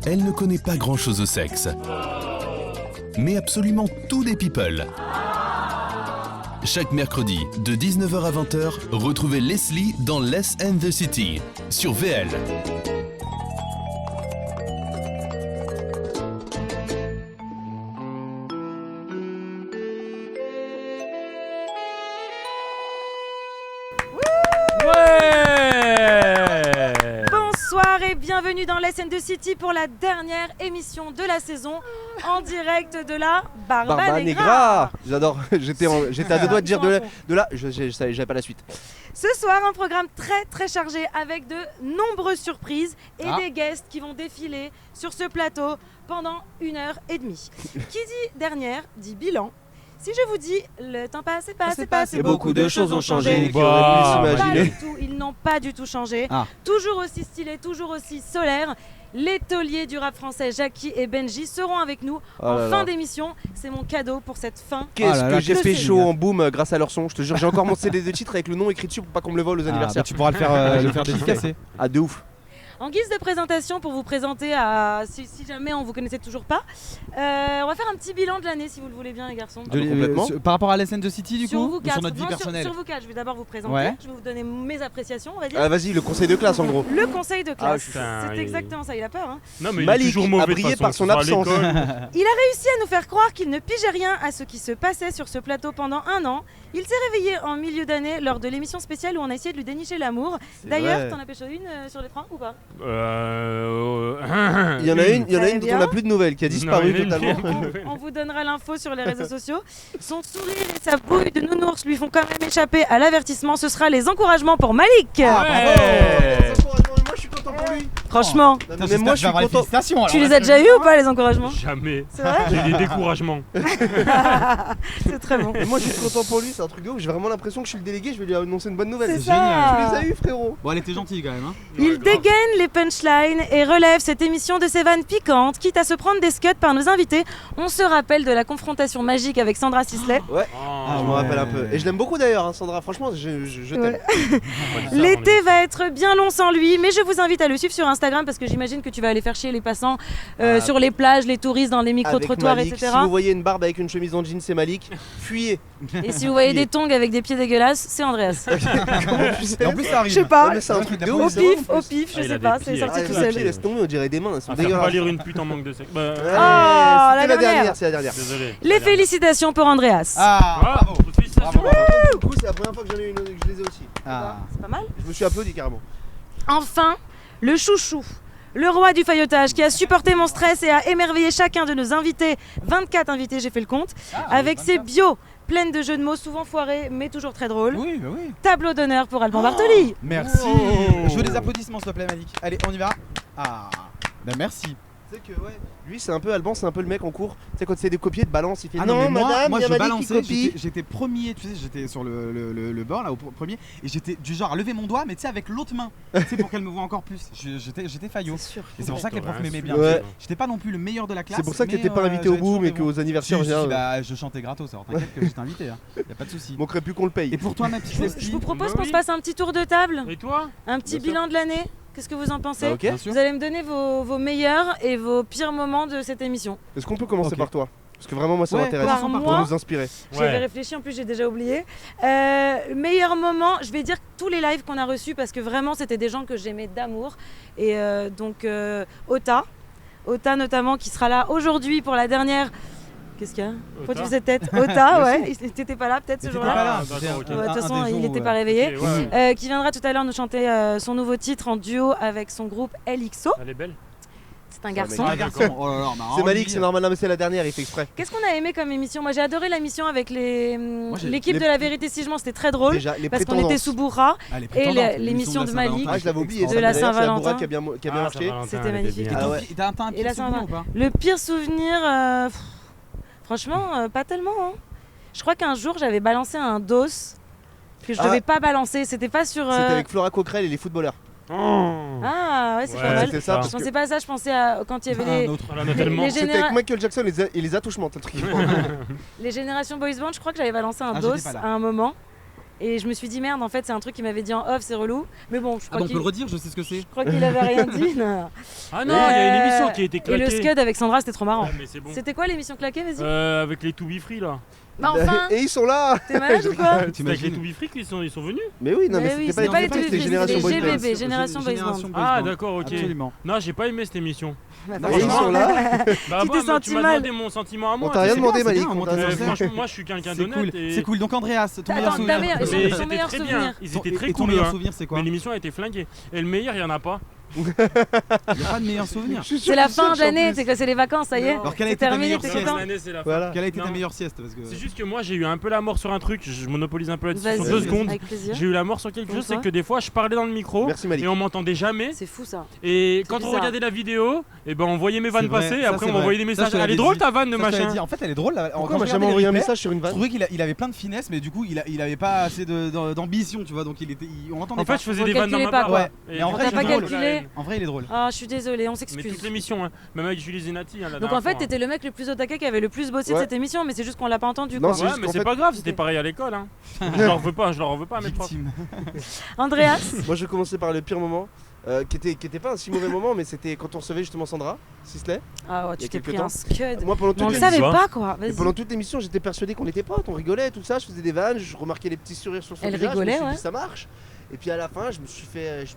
Elle ne connaît pas grand-chose au sexe, mais absolument tout des people. Chaque mercredi, de 19h à 20h, retrouvez Leslie dans Less and the City, sur VL. Bienvenue dans Less and the City pour la dernière émission de la saison en direct de la Barba Negra. J'adore, j'étais à deux doigts de dire de là, j'avais pas la suite. Ce soir, un programme très chargé avec de nombreuses surprises et des guests qui vont défiler sur ce plateau pendant 1h30. Qui dit dernière dit bilan. Si je vous dis le temps passe et passe, et beaucoup de choses ont changé. Ils n'ont pas du tout changé. Toujours aussi stylés, toujours aussi solaires. Les tauliers du rap français, Jackie et Benji, seront avec nous en fin d'émission. C'est mon cadeau pour cette fin. Qu'est-ce que j'ai fait chaud en boom grâce à leur son. Je te jure, j'ai encore mon CD de titre avec le nom écrit dessus pour pas qu'on me le vole aux anniversaires. Tu pourras le faire dédicacer. Ah, de ouf. En guise de présentation, pour vous présenter à si jamais on vous connaissait toujours pas, on va faire un petit bilan de l'année si vous le voulez bien les garçons. Complètement. Par rapport à la scène de City du coup, sur notre vie personnelle. Sur vous quatre, je vais d'abord vous présenter, je vais vous donner mes appréciations, on va dire. Ah vas-y, le conseil de classe en gros. Le conseil de classe, c'est exactement ça, il a peur hein. Non, mais Malik il est toujours mauvais, a brillé par son absence. Il a réussi à nous faire croire qu'il ne pigeait rien à ce qui se passait sur ce plateau pendant un an. Il s'est réveillé en milieu d'année lors de l'émission spéciale où on a essayé de lui dénicher l'amour. D'ailleurs, t'en as pêché une sur les freins ou pas? Il y en a une dont on n'a plus de nouvelles, qui a disparu totalement. On vous donnera l'info sur les réseaux sociaux. Son sourire et sa bouille de nounours lui font quand même échapper à l'avertissement. Ce sera les encouragements pour Malik. Moi je suis content pour lui. Franchement. Mais moi je suis content. Tu les as déjà eu ou pas les encouragements? Jamais. C'est vrai? J'ai des découragements. C'est très bon. Et moi je suis content pour lui, c'est un truc de ouf. J'ai vraiment l'impression que je suis le délégué, je vais lui annoncer une bonne nouvelle. C'est génial. Tu les as eu frérot. Bon, elle était gentille quand même. Il dégaine les punchlines et relève cette émission de ses vannes piquantes, quitte à se prendre des scuds par nos invités. On se rappelle de la confrontation magique avec Sandra Sisley. Ouais, je m'en rappelle un peu. Et je l'aime beaucoup d'ailleurs, hein, Sandra, franchement, je t'aime. L'été va être bien long sans lui, mais je vous invite à le suivre sur Instagram parce que j'imagine que tu vas aller faire chier les passants sur les plages, les touristes, dans les micro-trottoirs, etc. Si vous voyez une barbe avec une chemise en jean, c'est Malik, fuyez. Et si vous voyez des tongs avec des pieds dégueulasses, c'est Andreas. Et en plus ça arrive. Je sais pas, mais c'est un truc de au ouf. pif, je sais pas, c'est sorti tout seul. Laisse tomber, on dirait des mains, elles sont Faire dégueulasses. pas lire une pute en manque de sexe. La dernière. C'est la dernière. Désolé. Les félicitations pour Andreas. Bravo. Félicitations. Du coup, c'est la première fois que j'en ai une, que je les ai aussi. C'est pas mal. Je me suis applaudi carrément. Enfin, le chouchou, le roi du faillotage qui a supporté mon stress et a émerveillé chacun de nos invités, 24 invités, j'ai fait le compte, avec ses bios pleines de jeux de mots souvent foirés mais toujours très drôles. Oui. Tableau d'honneur pour Alban Bartoli. Merci. Je veux des applaudissements s'il te plaît Malik. Allez, on y va. Merci. Tu sais que lui c'est un peu Alban, c'est un peu le mec en cours. Tu sais quand c'est des copiers de balance, il fait non, mais madame, moi y a je Malik balançais, qui copie. j'étais premier, tu sais, j'étais sur le bord là au premier et j'étais du genre à lever mon doigt mais tu sais avec l'autre main, tu sais pour qu'elle me voit encore plus. J'étais faillot. C'est sûr. Et c'est pour ça que les profs m'aimaient bien. Ouais. J'étais pas non plus le meilleur de la classe. C'est pour ça que mais, t'étais pas invité au boom et qu'aux anniversaires en général. je chantais gratos, alors t'inquiète que j'étais invité, y a pas de souci. Manquerait plus qu'on le paye. Et pour toi ma petite Je Leslie, vous propose qu'on se passe un petit tour de table, Et toi? un petit Bien sûr. bilan de l'année. Qu'est-ce que vous en pensez? Ok. bien sûr. Vous allez me donner vos meilleurs et vos pires moments de cette émission. Est-ce qu'on peut commencer Ok. par toi? Parce que vraiment moi ça Ouais, m'intéresse par pour moi. nous inspirer. J'avais réfléchi, en plus j'ai déjà oublié. Meilleur moment, je vais dire tous les lives qu'on a reçus parce que vraiment c'était des gens que j'aimais d'amour. Et donc Ota notamment qui sera là aujourd'hui pour la dernière. Qu'est-ce qu'il y a? Pourquoi tu fais cette tête? Ota, ouais, t'étais pas là peut-être ce T'étais jour-là? pas là, d'accord, c'était ok. De toute façon, des il jours, n'était pas réveillé. Ok, ouais. Qui viendra tout à l'heure nous chanter son nouveau titre en duo avec son groupe LXO. Elle est belle. C'est un garçon. Un garçon. Oh là là, marrant, C'est Malik, lui. c'est normal, non mais c'est la dernière, il fait exprès. Qu'est-ce qu'on a aimé comme émission? Moi j'ai adoré l'émission avec l'équipe les- de La Vérité si je mens, c'était très drôle. Déjà, les Parce qu'on était sous Bourra Ah, les et prétendantes, l'émission de Malik. Ah je l'avais oublié, De la c'est la Saint-Valentin. Bourra qui a bien marché. C'était magnifique. Et Ah ton ouais. t'as un Et pire la souvenir ou pas? Le pire souvenir, franchement, pas tellement. Hein. Je crois qu'un jour j'avais balancé un dos que je devais pas balancer. C'était pas sur. C'était avec Flora Coquerel et les footballeurs. Ah ouais, c'est pas Ouais, mal. c'était ça, Je parce pensais pas à ça, je pensais à quand il y avait Un autre. Elle en a tellement. les C'était avec Michael Jackson et les attouchements, t'as le truc. les générations boys band. Je crois que j'avais balancé un Ah, dos j'étais pas là. à un moment. Et je me suis dit merde, en fait c'est un truc qu'il m'avait dit en off, c'est relou. Mais bon, je Ah crois bon, on qu'il peut le redire, je sais ce que c'est. je crois qu'il avait rien dit. Non. Ah non, il y a une émission qui a été Et claquée. le scud avec Sandra, c'était trop marrant. Ouais, mais c'est bon. C'était quoi l'émission claquée, vas-y? Avec les To Be Free là. Bah enfin, Et ils sont là. t'es malade ou quoi? C'est avec les To Be Free qu'ils sont venus. Mais oui, non, Mais mais oui, c'était c'était pas les pas Toubib, c'était Génération c'était Boys Band. GBB, Génération Boys Band. Ah d'accord, ok. Absolument. Non, j'ai pas aimé cette émission. Bah, Et ils sont là. Bah, Tu moi, t'es senti tu m'as mal. demandé mon sentiment à moi. On t'a rien tu sais. demandé, c'est Malik. bien, on on t'a t'a rien fait. Franchement, moi je suis quelqu'un C'est d'honnête. cool. et- C'est cool. Donc Andreas, ton meilleur Attends, souvenir. ta meilleure- Mais son c'était meilleur très souvenir. bien. Ils étaient très Et ton cool. meilleur hein. souvenir, c'est quoi? Mais l'émission a été flinguée. Et le meilleur, il y en a pas. Il n'y a pas de meilleur souvenir. C'est la fin d'année, c'est les vacances, ça y est. Alors quelle a C'est été ta terminé, meilleure t'es sieste? content? L'année, c'est la fin. Voilà. Quelle a été ta Non. meilleure sieste? Parce que C'est juste que moi j'ai eu un peu la mort sur un truc, je monopolise un peu là-dessus sur Vas-y, 2 secondes. avec plaisir. J'ai eu la mort sur quelque chose, Pourquoi c'est que des fois je parlais dans le micro Merci Malik. et on m'entendait jamais. C'est fou ça. Et quand on bizarre. regardait la vidéo, et ben on voyait mes vannes C'est vrai, passer et ça, après c'est on m'envoyait vrai. des Ça, messages. je te Elle est l'avais drôle dit. ta vanne de Ça, je t'avais machin. dit, en fait, elle est drôle. Pourquoi Quand on m'a je jamais regardais envoyé un les message sur une Je vanne? trouvais qu'il avait plein de finesse, mais du coup il avait pas assez d'ambition, tu vois, donc on l'entendait En pas. fait, je faisais Vous des vannes dans calculez ma pas, barre. quoi. Ouais. Et Mais en du vrai, coup, t'as pas j'ai drôle. calculé. En vrai, il est drôle. Ah, je suis désolée, on Mais s'excuse. toute l'émission, hein. Même avec Julie Zenati. Hein, la Donc dernière en fait, fois, t'étais le mec le plus au taquet qui avait le plus bossé de Ouais. cette émission, mais c'est juste qu'on l'a pas entendu. Non, Quoi. c'est Ouais, juste mais qu'en c'est fait- pas grave, c'était pareil à l'école. Hein. Je leur veux pas, à mes profs. Victime. Andreas, Moi, je vais commencer par le pire moment. Qui était pas un si mauvais moment, mais c'était quand on recevait justement Sandra Sisley. ah ouais, Il y tu a t'es quelques pris temps. un scud. Moi, pendant On toute le l'émission, savait ça. pas quoi. et Vas-y. pendant toute l'émission, j'étais persuadé qu'on était potes, on rigolait, tout ça. Je faisais des vannes, je remarquais les petits sourires sur son Elle visage. rigolait, je me suis ouais. dit, ça marche. Et puis à la fin, je me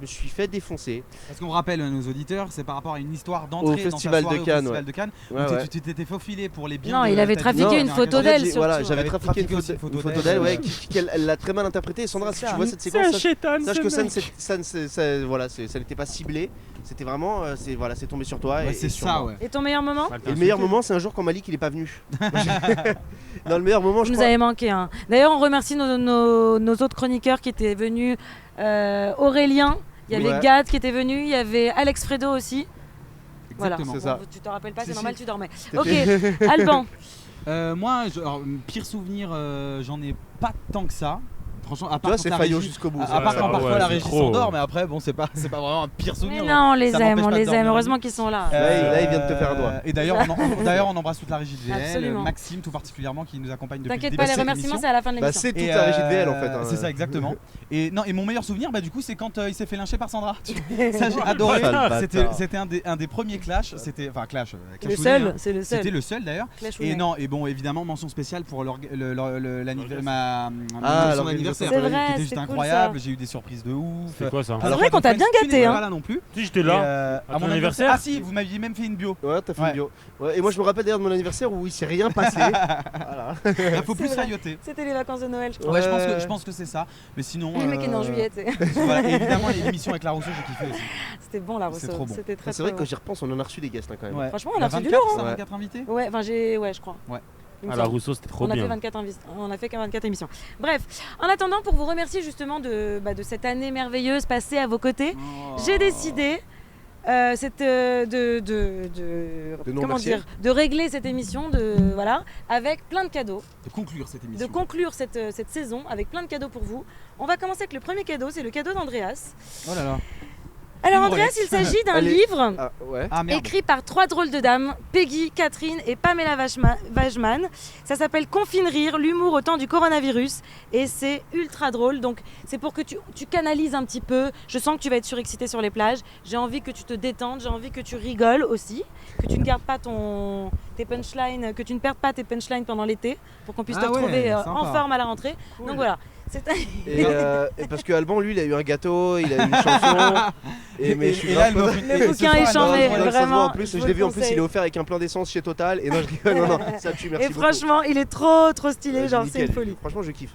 suis fait défoncer. Parce qu'on rappelle à nos auditeurs, c'est par rapport à une histoire d'entrée dans Festival sa soirée de Cannes, au Festival ouais. de Cannes. Ouais, où ouais. tu t'étais faufilé pour les biens. Non, de il avait ta trafiqué vie. une Non, photo En fait, d'elle, j'ai- surtout. Voilà, j'avais Elle avait trafiqué une trafiqué photo, aussi une photo une photo d'elle, d'elle, ouais, ouais. qu'elle l'a très mal interprétée. Sandra, C'est si ça. tu vois cette C'est un séquence, chétan. sache que ça n'était pas ciblé. C'était vraiment, c'est tombé sur toi. Ouais, et c'est sur ça, moi. ouais. Et ton meilleur moment? Et le meilleur moment, c'est un jour quand Malik il est pas venu. Dans le meilleur moment, je Vous nous crois. avez manqué. Hein. D'ailleurs, on remercie nos autres chroniqueurs qui étaient venus. Aurélien, il y avait Ouais. Gad qui était venu, il y avait Alex Fredo aussi. Voilà. Exactement. C'est ça. Bon, tu te rappelles pas, Si, c'est normal, si. tu dormais. C'était- Ok, Alban. Moi, alors, pire souvenir, j'en ai pas tant que ça. Franchement, à Tu part vois, quand c'est la faillot régie- jusqu'au bout. À ça. part quand ouais, parfois ouais, la c'est régie trop. s'endort, mais après, bon, c'est pas vraiment un pire souvenir. Mais non, on les Ça aime, m'empêche on pas de les dormir. aime. Heureusement qu'ils sont là. Là, il vient de te faire un doigt. Et d'ailleurs, on embrasse toute la régie de VL, Absolument. Maxime tout particulièrement qui nous accompagne depuis le T'inquiète début pas, de les cette remerciements, émission. c'est à la fin de Bah, l'émission. c'est toute Et, la régie de VL en fait. hein. C'est ça, exactement. Et mon meilleur souvenir, bah, du coup, c'est quand il s'est fait lyncher par Sandra. Ça, j'ai adoré. bâtard. C'était un des premiers clashs. C'était, enfin, clash. Le clashounet, seul, hein. c'est le seul. C'était le seul d'ailleurs. Clashounet. Et non, et bon, évidemment, mention spéciale pour mon l'organisation. anniversaire. C'est vrai, qui était juste c'était cool, incroyable. J'ai eu des surprises de ouf. C'est quoi ça? C'est vrai qu'on t'a bien gâté, Tu n'étais hein. pas là non plus. Si j'étais Et, là. à mon anniversaire Ah si, vous m'aviez même fait une bio. Ouais, t'as fait Ouais. une bio. Ouais, et moi, je me rappelle d'ailleurs de mon anniversaire où il s'est rien passé. Voilà. Il faut plus C'est vrai. failloter. C'était les vacances de Noël, je crois. Ouais, Ouais. je pense que c'est ça. Mais sinon. Le mec est né en juillet, tu sais. Voilà, et évidemment, l'émission avec la Rousseau, j'ai kiffé aussi. C'était bon la C'est Rousseau. trop bon. C'était très C'est vrai très que bon. j'y repense, on en a reçu des guests hein, quand même. Ouais. Franchement, Il on y a reçu du 24, lourd. ça, hein. 24 invités. Ouais, enfin je crois. Ouais. Il me À la semble. Rousseau, c'était trop On a fait bien. 24 on a fait 24 émissions. Bref, en attendant, pour vous remercier justement de cette année merveilleuse passée à vos côtés, Oh. j'ai décidé nous comment remercier. dire, de régler cette émission, voilà, avec plein de cadeaux, De conclure cette de émission. conclure cette saison avec plein de cadeaux pour vous. On va commencer avec le premier cadeau, c'est le cadeau d'Andreas. Oh là là. Alors Humoriste. Andreas, il s'agit d'un Allez. livre Ah ouais. Ah merde. écrit par 3 drôles de dames, Peggy, Catherine et Pamela Wajman. Ça s'appelle Confine rire, l'humour au temps du coronavirus. Et c'est ultra drôle. Donc c'est pour que tu canalises un petit peu. Je sens que tu vas être surexcité sur les plages. J'ai envie que tu te détendes, j'ai envie que tu rigoles aussi. Que tu ne gardes pas tes punchlines, que tu ne perdes pas tes punchlines pendant l'été. Pour qu'on puisse te Ah ouais, retrouver sympa. en forme à la rentrée. Donc voilà. C'est Et parce que Alban, lui, il a eu un gâteau, il a eu une chanson. Mais je suis là, grave elle me pas- Le bouquin est chambé, Non, ça se voit, vraiment. en plus, je je vous l'ai le vu en plus, conseille. il est offert avec un plein d'essence chez Total. Et non, je rigole, non, ça tue, merci Et beaucoup. franchement, il est trop stylé, Ouais, genre nickel. c'est une folie. Franchement, je kiffe.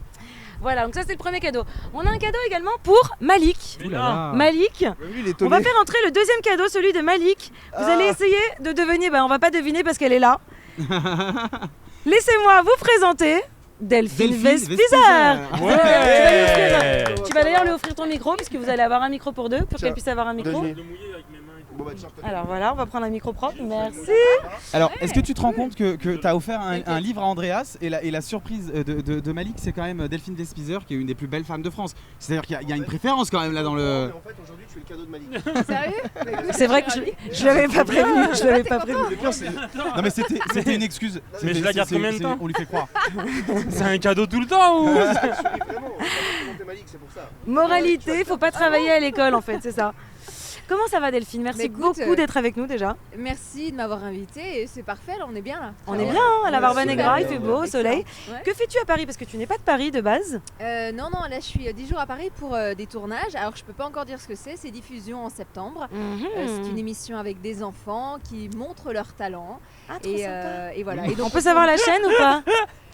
Voilà, donc ça c'est le premier cadeau. On a un cadeau également pour Malik. Mais Ouh là non. là. Malik, Même lui, il est on va étonné. faire entrer le deuxième cadeau, celui de Malik. Vous Ah. allez essayer de deviner, on va pas deviner parce qu'elle est là. Laissez-moi vous présenter Delphine Vespizer. Ouais. Tu vas d'ailleurs lui offrir ton micro puisque vous allez avoir un micro pour deux, pour Tiens, qu'elle puisse avoir un micro. donnez. De mouiller avec mes mains et tout. Bon, bah, tiens, je te- Alors voilà, on va prendre un micro propre, merci. Alors, est-ce que tu te rends compte que tu as offert un livre à Andreas et la surprise de Malik, c'est quand même Delphine Vespizer qui est une des plus belles femmes de France. C'est-à-dire qu'il y a une préférence quand même là dans Mais le. en fait, aujourd'hui, tu fais le cadeau de Malik. C'est vrai que je l'avais pas prévenu, je l'avais pas prévenu. Le pire, c'est. Non mais c'était une excuse. Mais je la garde combien de temps On lui fait croire. C'est un cadeau tout le temps ou Vraiment. Malik, c'est pour ça. Moralité, faut pas travailler à l'école en fait, c'est ça. Comment ça va Delphine? Merci écoute, beaucoup d'être avec nous déjà. Merci de m'avoir invité et c'est parfait, là on est bien là. On est bien, hein, à la Barbanegra, il fait beau, au Excellent. soleil. Ouais. Que fais-tu à Paris? Parce que tu n'es pas de Paris de base. Non, là je suis 10 jours à Paris pour des tournages. Alors je peux pas encore dire ce que c'est diffusion en septembre. C'est une émission avec des enfants qui montrent leur talent. Ah, trop sympa. Et voilà. Et On donc, peut savoir la chaîne ou pas?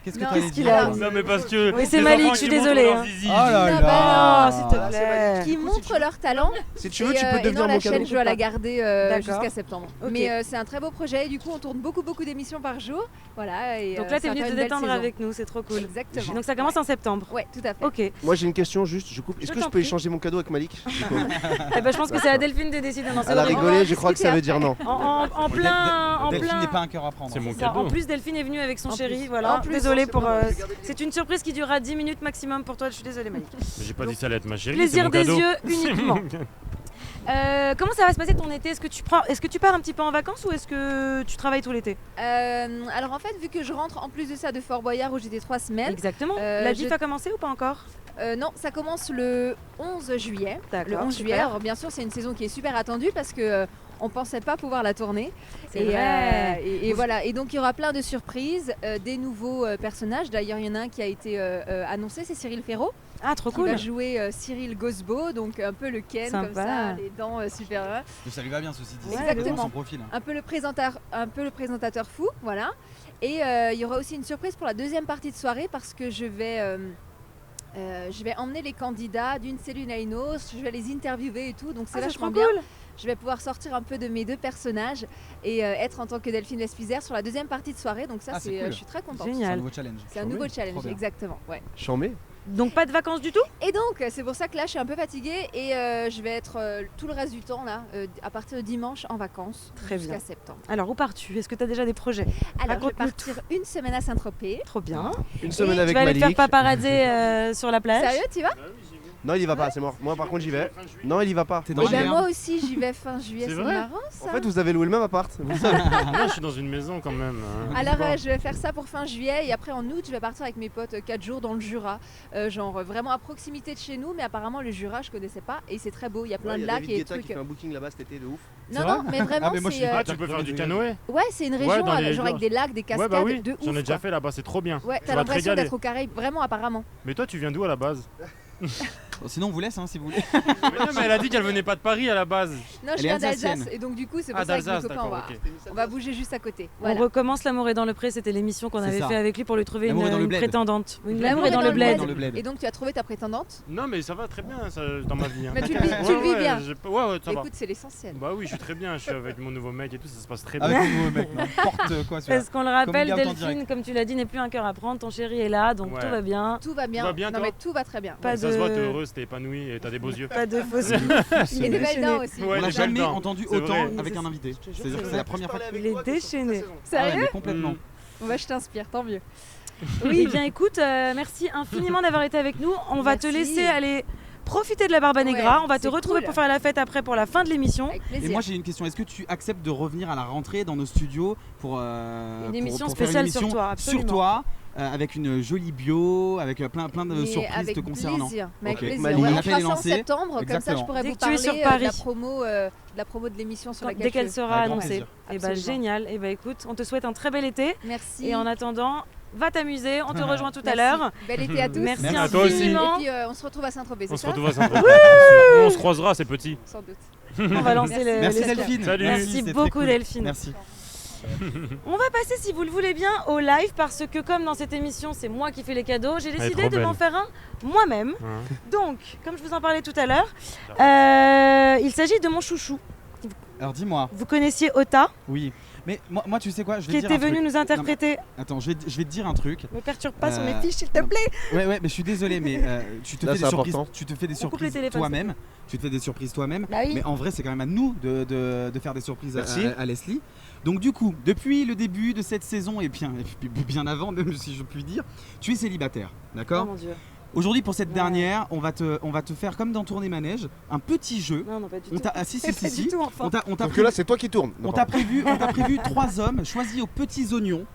Qu'est-ce que Non, tu qu'est-ce dit qu'il a Non, mais parce que. Oui, c'est les Malik, enfants je suis qui montrent désolée, leur hein. zizi. Oh là Ah, là. Oh, s'il te plaît. qui montrent leur talent. Si tu veux, tu Et, peux et devenir non, mon la cadeau. chaîne, je dois la garder D'accord. jusqu'à septembre. Ok. Mais c'est un très beau projet et du coup on tourne beaucoup d'émissions par jour. Voilà. Et, Donc là, t'es ça va venu faire te une belle détendre saison. avec nous, c'est trop cool. Exactement. Donc ça commence en septembre. Ouais, tout à fait. Ok. Moi j'ai une question juste, je coupe. Est-ce Je que je t'en peux prie. échanger mon cadeau avec Malik? Eh ben, je pense que c'est à Delphine de décider. Non, c'est Elle a horrible. rigolé, je crois que ça veut dire non. En plein. Delphine n'est pas un cœur à prendre. C'est mon C'est ça. cadeau. En plus, Delphine est venue avec son En chéri. plus. Voilà. En plus, Désolée c'est pour. bon, j'ai gardé le C'est une surprise qui durera 10 minutes maximum pour toi. Je suis désolée, Malik. Mais j'ai pas dit ça allait être ma chérie. Plaisir c'est mon des cadeau. yeux uniquement. Comment ça va se passer ton été? Est-ce que tu pars un petit peu en vacances ou est-ce que tu travailles tout l'été? Alors en fait, vu que je rentre en plus de ça de Fort Boyard où j'étais 3 semaines, Exactement. La diff je- a commencé ou pas encore? non, ça commence le 11 juillet. D'accord, Le 11 super. juillet. Alors bien sûr, c'est une saison qui est super attendue parce que on pensait pas pouvoir la tourner. C'est vrai. Et voilà. Et donc il y aura plein de surprises, des nouveaux personnages. D'ailleurs, il y en a un qui a été annoncé, c'est Cyril Ferraud. Ah, trop Qui cool. va jouer Cyril Gosbo, donc un peu le Ken Sympa. comme ça, les dents supérieures. Ça lui va bien ceci dit. Exactement. C'est son profil. Un peu le présentateur fou, voilà. Et il y aura aussi une surprise pour la deuxième partie de soirée parce que je vais emmener les candidats d'une cellule à une autre, je vais les interviewer et tout, donc c'est Ah, c'est vachement trop bien. cool. Je vais pouvoir sortir un peu de mes deux personnages et être en tant que Delphine Lespizer sur la deuxième partie de soirée, donc ça Ah, c'est cool. je suis très contente. Génial. C'est un nouveau challenge. C'est un nouveau Trop challenge, bien. exactement. Ouais. Chambé. Donc pas de vacances du tout? Et donc c'est pour ça que là je suis un peu fatiguée et je vais être tout le reste du temps là, à partir de dimanche en vacances Très jusqu'à bien. septembre. Alors où pars-tu? Est-ce que tu as déjà des projets? Alors je vais Raconte-nous partir une semaine à Saint-Tropez. Trop bien. Une semaine Tu avec vas aller te faire Malik. paparazzer sur la plage? Sérieux, tu vas? Non, il y va pas, c'est mort. Moi par contre j'y vais. Non, il y va pas. T'es dans Eh le ben, lien. moi aussi j'y vais fin juillet, C'est c'est vrai marrant ça. En fait, vous avez loué le même appart. Vous le savez. Moi, je suis dans une maison quand même. hein. Alors je vais faire ça pour fin juillet et après en août je vais partir avec mes potes 4 jours dans le Jura, genre vraiment à proximité de chez nous, mais apparemment le Jura je connaissais pas et c'est très beau, il y a plein Ouais, de il y a lacs David et des Guetta qui trucs. fait un booking là-bas cet été de ouf. Non C'est non, vrai mais vraiment Ah, mais moi, je suis c'est Ah, tu peux faire du canoë? ouais, c'est une région dans les genre avec gorges. des lacs, des cascades Ouais, bah oui. de ouf. J'en ai déjà quoi. fait là-bas, c'est trop bien. Ouais, Tu t'as vas te l'impression régaler. d'être au Caraïbes, vraiment apparemment. Mais toi, tu viens d'où à la base? Sinon on vous laisse hein, si vous voulez. Mais non, mais elle a dit qu'elle venait pas de Paris à la base. Non, Elle je est viens alsacienne. d'Alsace et donc du coup c'est pour Ah, ça que mes d'Alsace, copains d'accord, ok. on va bouger juste à côté. On Voilà. recommence L'amour est dans le pré, c'était l'émission qu'on C'est avait ça. fait avec lui pour lui trouver L'amour est dans le une bled. prétendante. Oui, L'amour L'amour est dans le bled. Dans le bled. Et donc tu as trouvé ta prétendante? Non, mais ça va très bien ça, dans ma vie. hein. Mais tu le vis, tu le vis Ouais, bien. Ouais, ça va. Écoute, c'est l'essentiel. Bah oui, je suis très bien. Je suis avec mon nouveau mec et tout, ça se passe très Avec bien. le nouveau mec, n'importe quoi celui-là. Parce qu'on le rappelle, Comme il est en temps Delphine, direct. comme tu l'as dit, n'est plus un cœur à prendre. Ton chéri est là, donc Ouais. tout va bien. Tout va bien. Tout va bien, non toi mais tout va très bien. Pas Ça se voit, t'es de, heureuse, t'es épanouie et t'as des beaux yeux. pas de fausses. Et des belles dents aussi. Ouais, On les n'a belles jamais dents. entendu C'est autant vrai. avec un invité. C'est-à-dire que vrai. c'est la première fois. Il est déchaîné. Ah ouais, Sérieux? mais complètement. Mm. Bon, bah, je t'inspire, tant mieux. Oui, bien écoute, merci infiniment d'avoir été avec nous. On va te Merci. laisser aller profiter de la Barbanegra. Ouais, On va te c'est retrouver cool. pour faire la fête après pour la fin de l'émission. Avec Et plaisir. moi j'ai une question, est-ce que tu acceptes de revenir à la rentrée dans nos studios pour Une émission pour faire spéciale sur toi, absolument. sur toi, avec une jolie bio, avec plein de Mais surprises avec te concernant. plaisir. Mais avec Ok. plaisir. Malik. Ouais, on L'appel fera est ça en lancé. septembre, comme ça Exactement. je pourrais Dès vous que tu es parler sur de Paris. la promo de l'émission sur laquelle Dès qu'elle je- sera Avec grand annoncée. plaisir. Et bah Absolument. génial. Et bah écoute, on te souhaite un très bel été. Merci. Et en attendant, va t'amuser. On te rejoint tout à Merci. l'heure. Bel été à tous. Merci Merci à toi aussi. infiniment. Et puis on se retrouve à Saint-Tropez, On c'est se ça? retrouve à Saint-Tropez. bien sûr. On se croisera, c'est petit. Sans doute. On va lancer Merci. Merci les Delphine. Salut. Merci c'est très beaucoup, cool. Delphine. Merci. On va passer, si vous le voulez bien, au live parce que comme dans cette émission, c'est moi qui fais les cadeaux, j'ai est décidé trop de m'en belle. faire un moi-même. Hein. Donc, comme je vous en parlais tout à l'heure, il s'agit de mon chouchou. Alors dis-moi, Vous connaissiez Ota, oui. Mais moi tu sais quoi, je vais qui te dire était un venu truc. nous interpréter. Attends, je vais te dire un truc. Me perturbe pas sur Euh, mes fiches, s'il te plaît. Ouais, mais je suis désolé, mais tu te Là, fais des c'est surprises. important. Tu te fais des On coupe les surprises téléphones, toi-même. Tu te fais des surprises toi-même. Bah oui. Mais en vrai, c'est quand même à nous de faire des surprises Merci. à Leslie. Donc du coup, depuis le début de cette saison et bien avant, même si je puis dire, tu es célibataire, Oh d'accord? mon dieu. Aujourd'hui, pour cette Ouais. dernière, on va te faire comme dans Tournée Manège, un petit jeu. Non, non, pas du On tout. t'a si Pas du si. tout, enfin. On t'a Sauf que là, c'est toi qui tournes. Non, on t'a prévu 3 hommes choisis aux petits oignons.